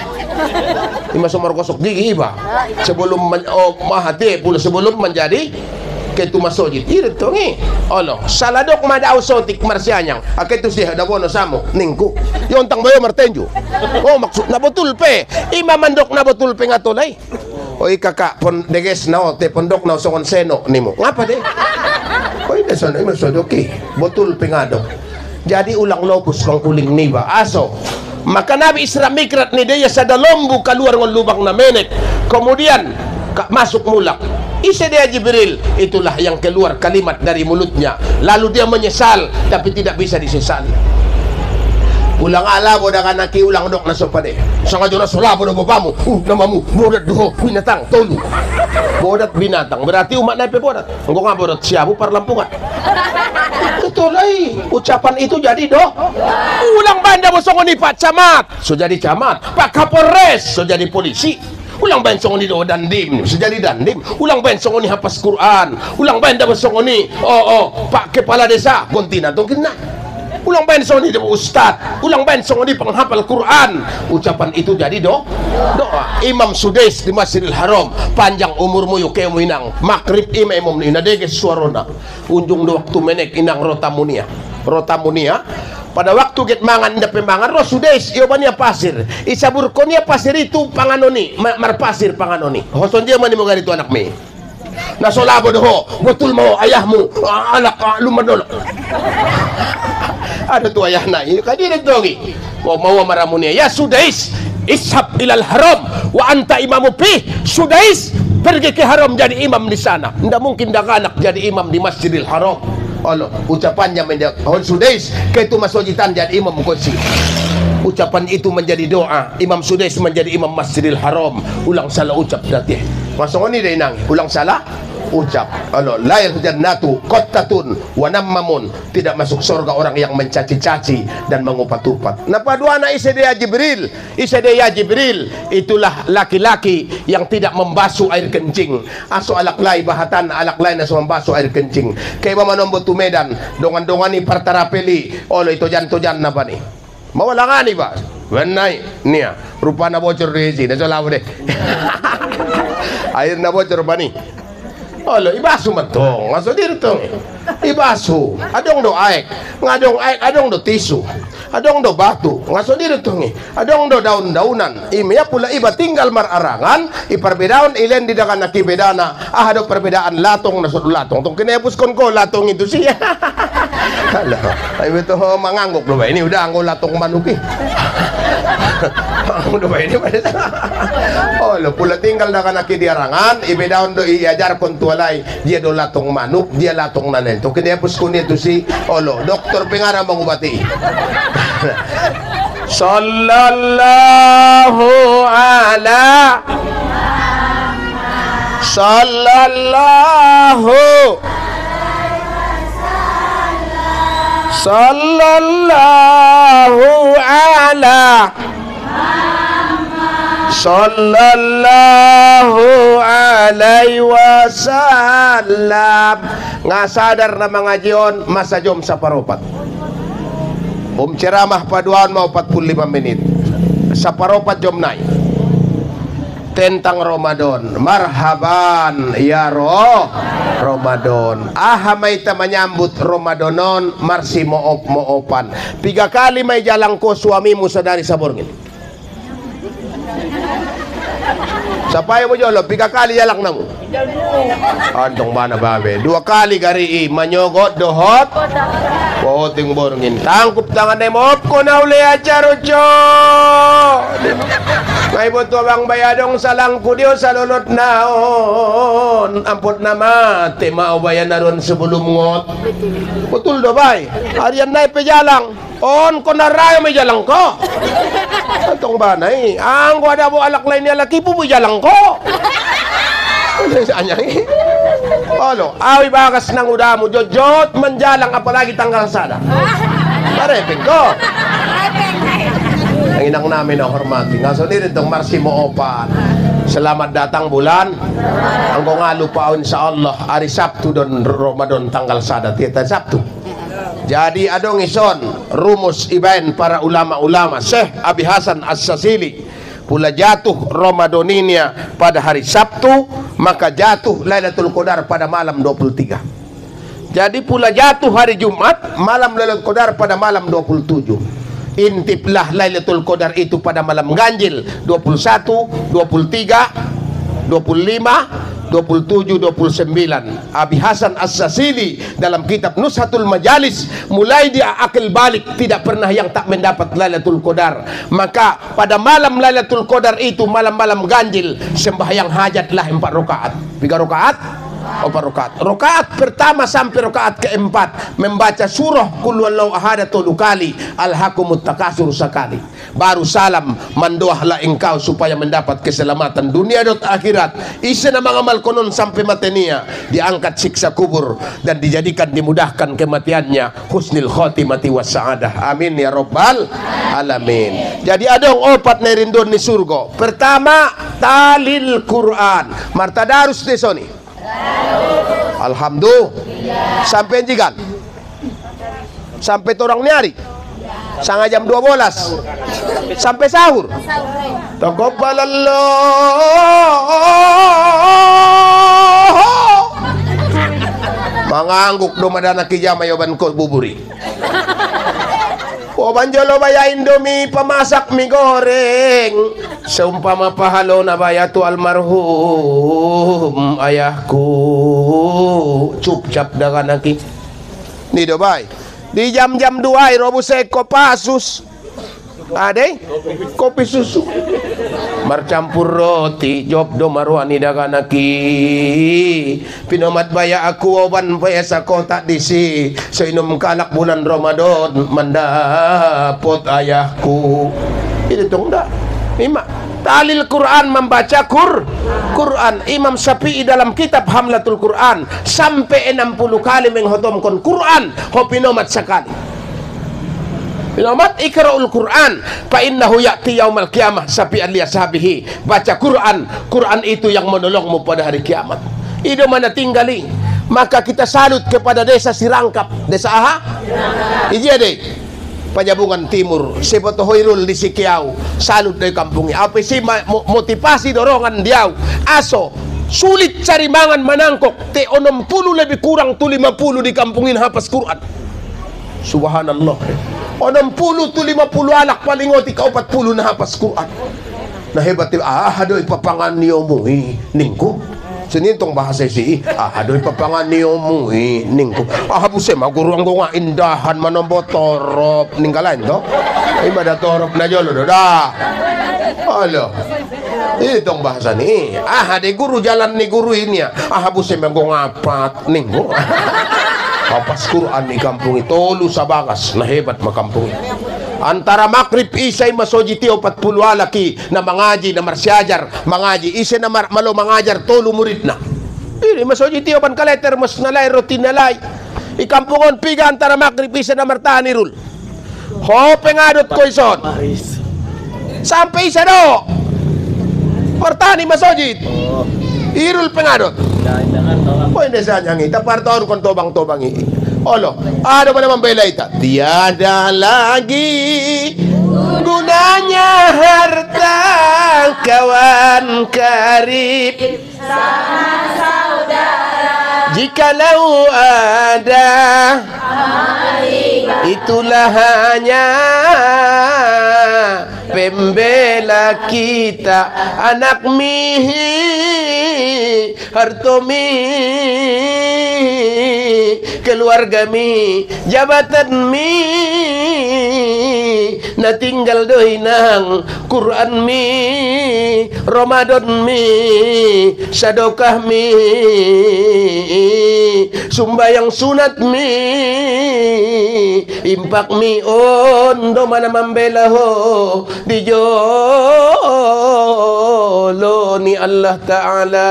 ima somor kosok gigi iba sebelum mahati pula sebelum menjadi ketu masojid irit tongi saladok madau sotik marsianyang aketu sih dawono samo ningku yontang bayo martenju maksud na betul pe ima mandok na betul pe ngatolay oi kakak pon deges nao te pondok nao songon seno nimo ngapa deh oi desan ima sodoki betul pengadok jadi ulang lopus pangkuling niba aso maka Nabi Isra Mikrat ni dia sada lombu keluar ng lubang na menek kemudian masuk mulak isi dia Jibril itulah yang keluar kalimat dari mulutnya lalu dia menyesal tapi tidak bisa disesali ulang ala boda kanaki ulang dok na sopade sanga jona sola boda bapamu namamu bodat doho binatang tolu bodat binatang berarti umat nape bodat engko nga bodat siapu parlampungan ketolai ucapan itu jadi ulang banda bosongoni Pak Camat so jadi camat Pak Kapolres so jadi polisi ulang bain songoni do dandim so jadi dandim ulang bain songoni hapas Quran ulang banda bosongoni Pak Kepala Desa kontina tongkina ulang bain songoni do ustad ulang bain songoni penghafal Quran ucapan itu jadi doa Imam Sudais di Masjidil Haram panjang umurmu yuk kemu inang makrib imam ina deges suarona unjung do waktu menek inang rotamunia pada waktu get mangan inda pemangan ro Sudais iobania pasir isabur konia pasir itu panganoni mar pasir panganoni hoson dia mani mo ganito anak me nasolabo doho betul mau ayahmu anak lumadol ada tu ayah na ini kadi dongi mau maramunia ya Sudais ishab ilal haram wa anta imamu pi Sudais pergi ke haram jadi imam di sana tidak mungkin dak anak jadi imam di Masjidil Haram ucapannya menjadi Sudais ke itu masojitan jadi imam kursi ucapan itu menjadi doa Imam Sudais menjadi imam Masjidil Haram ulang salah ucap datih masuk ini deh nang ulang salah ucap. La jannatu qattatun wa nammamun, tidak masuk surga orang yang mencaci-caci dan mengupat-upat. Napa dua anak Isadia Jibril? Isadia Jibril itulah laki-laki yang tidak membasuh air kencing. Aso alaklay bahatan alaklay na membasuh air kencing. Kaya ba manombot tumedan dongan-dongan ni partarapeli. Olo ito jan na ba ni? Mawala nga ni ba? Wenay niya rupa na bocor rezi na solaw de. Air na bocor ba ni? Olo ibaso man tong. Ngaso dito ibaso. Adong do aek, ngadong aek adong do tisu. Adong do batu, ngaso dito ngi. Adong do daun-daunan. Imya pula iba tinggal mararangan, iparbedaon ilen di dakan nakibedana. Do perbedaan latong na latong. Tong kinepus kon ko latong itu siya. Hala, ay beto manganggok do ba ini udah anggo latong manuk eh. Udah ba ini lo pula tinggal dakan nakidiarangan, ibedaon do iajar kon tualay, dia do latong manuk, dia latong nanen. Tong kinepus kon itu si olo, dokter pengarang mengobati. Sallallahu ala Sallallahu Sallallahu ala Sallallahu alaihi wasallam. Nga sadar na mga jion masajom sa paropat. Ceramah paduan mau 45 menit. Sa paropat jom nai. Tentang Ramadan. Marhaban ya Ramadan. May ta menyambut Ramadanon marsi moopan. 3 kali may jalang ko suamimu sadari saborngin. Sapaya mo jolo 3 kali jalang namu. Antong mana babe 2 kali gari manyogot dohot poting borngin tangkup tangan demop ko na uli acaro cho ngay buto bang bayadong salangku dio sa lulot naon ampot na mati maubayan na ron sebelum ngot betul do bay harian na ipejalang on ko na rayo may jalang ko antong banay ang wada bo alak lain ni alaki po jalang ko Olo, awi bakas ng udamu jojot menjalang apalagi tanggal sada. Parepin ko. Ang inang namin na hormati. Ngaso din itong Marsimo Opan. Selamat datang bulan. Ang kong lupa insya Allah hari Sabtu don Ramadan tanggal sada tiap Sabtu. Jadi adong ison rumus ibain para ulama-ulama Syekh Abi Hasan As-Sasili. Pula jatuh Ramadaninya pada hari Sabtu, maka jatuh Lailatul Qadar pada malam 23. Jadi pula jatuh hari Jumat, malam Lailatul Qadar pada malam 27. Intiplah Lailatul Qadar itu pada malam ganjil 21, 23, 25, 27, 29. Abi Hasan As-Sasili dalam kitab Nushatul Majalis mulai dia akil balik tidak pernah yang tak mendapat Lailatul Qadar. Maka pada malam Lailatul Qadar itu malam-malam ganjil sembahyang hajatlah 4 rakaat. 3 rakaat? 4 rakaat. Rakaat pertama sampai rakaat keempat membaca surah Qul huwallahu ahad 3 kali, alhaqumut takasur sekali. Baru salam mendoalah engkau supaya mendapat keselamatan dunia dan akhirat. Isi nama amal konon sampai matenia diangkat siksa kubur dan dijadikan dimudahkan kematiannya husnul khotimati was saadah. Amin ya rabbal alamin. Jadi ada opat nerindon ni surga. Pertama talil Quran. Martadarus desoni. Alhamdulillah. Sampai jigan. Sampai torang nyari. Sanga jam 12 sampai sahur. Taqabbalallah. Mangangguk do madana kijama yoban ko buburi. O banjolo baya Indomie pamasak mie goreng. Seumpama pahalo na baya tu almarhum ayahku. Cup-cap dengan naki. Ni do bay. Di jam-jam 2 robusek kopasus. Ade kopi susu. Marcampur roti job do marwani daganaki. Pinomat baya aku oban pesa kota disi. Seinum kalak bulan Ramadan mendapot ayahku. Itu dong dah. Talil Quran, membaca Quran. Imam Syafi'i dalam kitab Hamlatul Quran sampai 60 kali menghotomkan Quran, hopinomat sekali. Pinomat ikra'ul Quran fa innahu ya'ti yaumal qiyamah safi'an li ashabihi. Baca Quran, Quran itu yang menolongmu pada hari kiamat. Itu mana tinggali. Maka kita salut kepada desa Sirangkap, desa Aha Iji deh Pajabungan Timur, Sepoto Hoirul di Sikiau, salut dari kampungnya. Apa sih motivasi dorongan dia? Aso sulit cari mangan manangkok, te 60 lebih kurang tu 50 di kampungin hafaz Quran. Subhanallah. 60 tu 50 anak paling ngoti ka 40 na hafaz Quran. Nah hebat adoy papangan niyo mo ningko. Senintong bahasa si adoy papangan niyo mo ningko. Habuse maguruang ko nga indahan manombotorop ninggalain to. Ay madatorop na jolo do da. Halo. Itong bahasa ni. De guru jalan ni guru ini ya. Habuse magungapat ningko. Hapas Quran di kampung itu lu sabagas na hebat makampung. Antara makrib isay masoji tiyo 40 alaki na mangaji na marsyajar mangaji isay na malo mangajar tolu murid na. Ini masoji tiyo pan kaleter mas nalay rotin nalay. Ikampungon piga antara makrib isay na martani rul. Ho pengadot ko ison. Sampai isa do. Martani masojid. Irul pengadot. Pwede sa niyang ita partaon kung tobang-tobang olo, ano ba naman bela ita? Tiada lagi gunanya harta kawan karib sama saudara. Jikalau ada itulah hanya pembela kita, anak mihi hartomi keluarga mi jabatan mi na tinggal doi nang Quran mi Ramadan mi sadokah mi sumbayang sunat mi impak mi ondo mana membela ho di jolo ni Allah Ta'ala.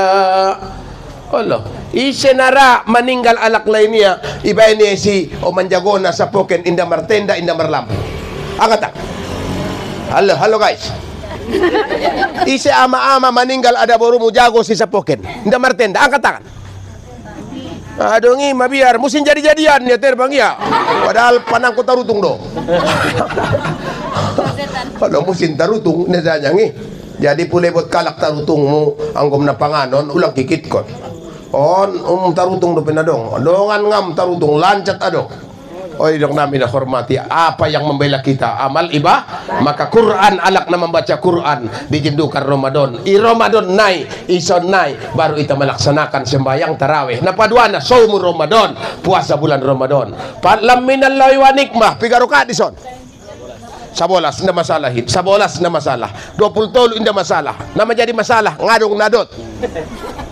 Allah isenara meninggal alak lainnya iba ini si Omanjagona sa poken inda martenda inda marlam angkat tak halo guys ise ama-ama meninggal ada baru mujago si sa poken inda martenda angkat tangan. Aduh ngi mabiar musim jadi-jadian ya terbang ya padahal panang ko tarutung do. Kalau musim tarutung nezanya ngi jadi pulebot kalak tarutungmu anggom na panganon ulang kikit ko. Tarutung do pinadong dongan ngam tarutung lancat ado. Oy dong namin na hormati apa yang membela kita amal iba maka Quran alak na membaca Quran dijindukan Ramadan Ramadan nai ison nai baru kita melaksanakan sembahyang tarawih napaduana saumu Ramadan puasa bulan Ramadan palam minallahi wa nikmah pigaruka dison 11 na masalah hit 11 na masalah 20 inda masalah na menjadi masalah ngadong nadot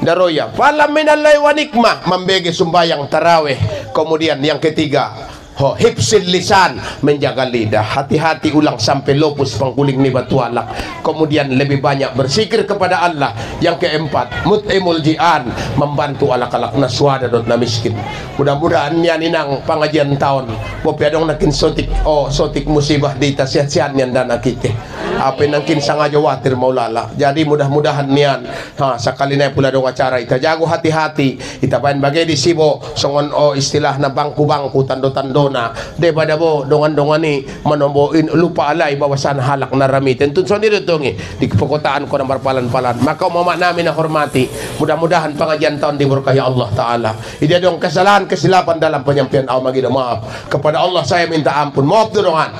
daroya palam minallahi wa nikmah membege sembahyang tarawih. Kemudian yang ketiga hifzil lisan menjaga lidah hati-hati ulang sampai lopus pangkuling ni batu alak. Kemudian lebih banyak bersikir kepada Allah. Yang keempat mut'imul ji'an membantu alak-alak naswada dot na miskin. Mudah-mudahan yan inang pengajian tahun popiadong nakin sotik musibah di tasiat-siat niyan dan nakite apa nangkin sangaja watir maulala. Jadi mudah-mudahan nian sakali na pula dong acara ita jago hati-hati ita pain bagay di sibo songon istilah na bangku-bangku tando-tando na daripada bo dongan-dongan ni manomboin lupa alay bawasan halak na ramitin tunson nito tongi di kepokotaan ko ng marpalan-palan maka umama namin na hormati mudah-mudahan pengajian tahun diberkahi Allah Ta'ala. Ida dong kesalahan kesilapan dalam penyampaian aw magido maaf kepada Allah saya minta ampun maaf dongan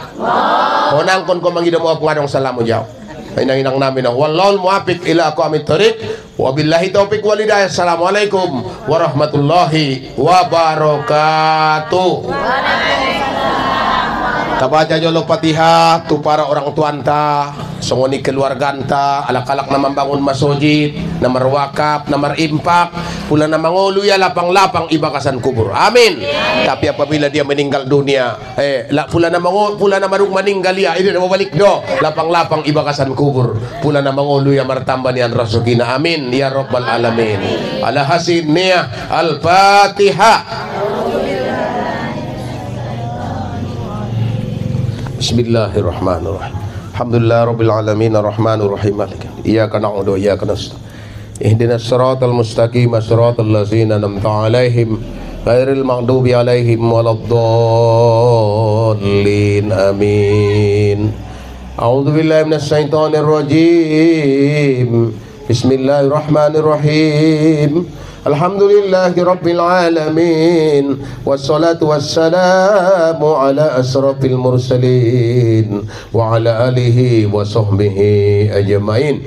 konangkon ko magido maaf ngadong salamu jauh inang-inang namin na wallahul muwafiq ila aqwamit thoriq wabillahi taufiq walhidayah. Assalamualaikum warahmatullahi wabarakatuh. Tabaca jolo Fatihah tu para orang tuanta, songoni keluarga anta, alak-alak na membangun masjid, na marwakaf, na marimpak, pula na mangulu ya lapang-lapang ibakasan kubur. Amin. Tapi apabila dia meninggal dunia, pula na marung meninggal ya, ini na mabalik do, lapang-lapang ibakasan kubur. Pula na mangulu ya martamba niyan rasukina. Amin ya rabbal alamin. Ala hasin niya al-Fatihah. Bismillahirrahmanirrahim. Alhamdulillah rabbil alamin arrahmanir rahim. Iyyaka na'budu wa iyyaka nasta'in. Ihdinas siratal mustaqim siratal ladzina an'amta 'alaihim ghairil maghdubi 'alaihim waladdallin. Amin. A'udzu billahi minasy syaithanir rajim. Bismillahirrahmanirrahim. Alhamdulillahi rabbil alamin. Wassalatu wassalamu ala asrafil mursalin wa ala alihi wa sahbihi ajmain.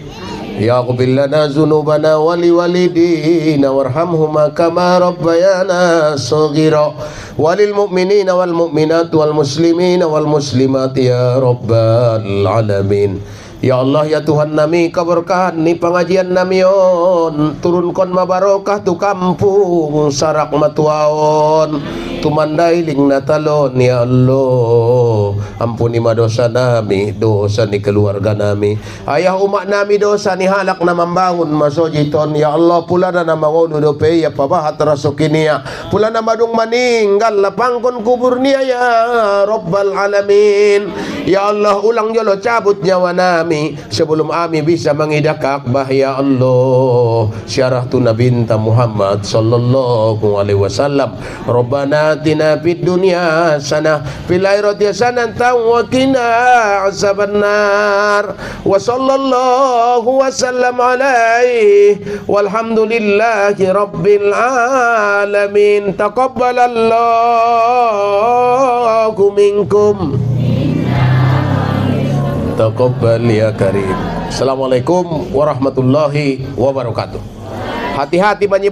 Ya qbil lana zunubana wa liwalidina warhamhuma kama rabbayana saghira walil mu'minina wal mu'minat wal muslimina wal muslimat ya rabbal alamin. Ya Allah ya Tuhan nami, keberkahan ni pengajian namion, turunkan mabarokah tu kampung sarak matuaon, tu mandailing natalon ya Allah. Ampuni madosa nami, dosa ni keluarga nami, ayah umat nami dosa ni halak na membangun masojiton ya Allah. Pula na mangono dope ya pabahat rasukinia, pula na madung maninggal lapangkon kubur niya ya Rabbal alamin. Ya Allah ulang jolo cabut nyawa nami sebelum ami bisa mengidah Ka'bah ya Allah. Syarah tu Nabi Muhammad sallallahu alaihi wasallam. Rabbana atina fid dunya hasanah fil akhirati hasanah wa qina azabannar. Wa sallallahu wasallam alaihi walhamdulillahi rabbil alamin. Taqabbalallahu minkum. Taqabbal ya karim. Assalamualaikum warahmatullahi wabarakatuh. Hati-hati banyak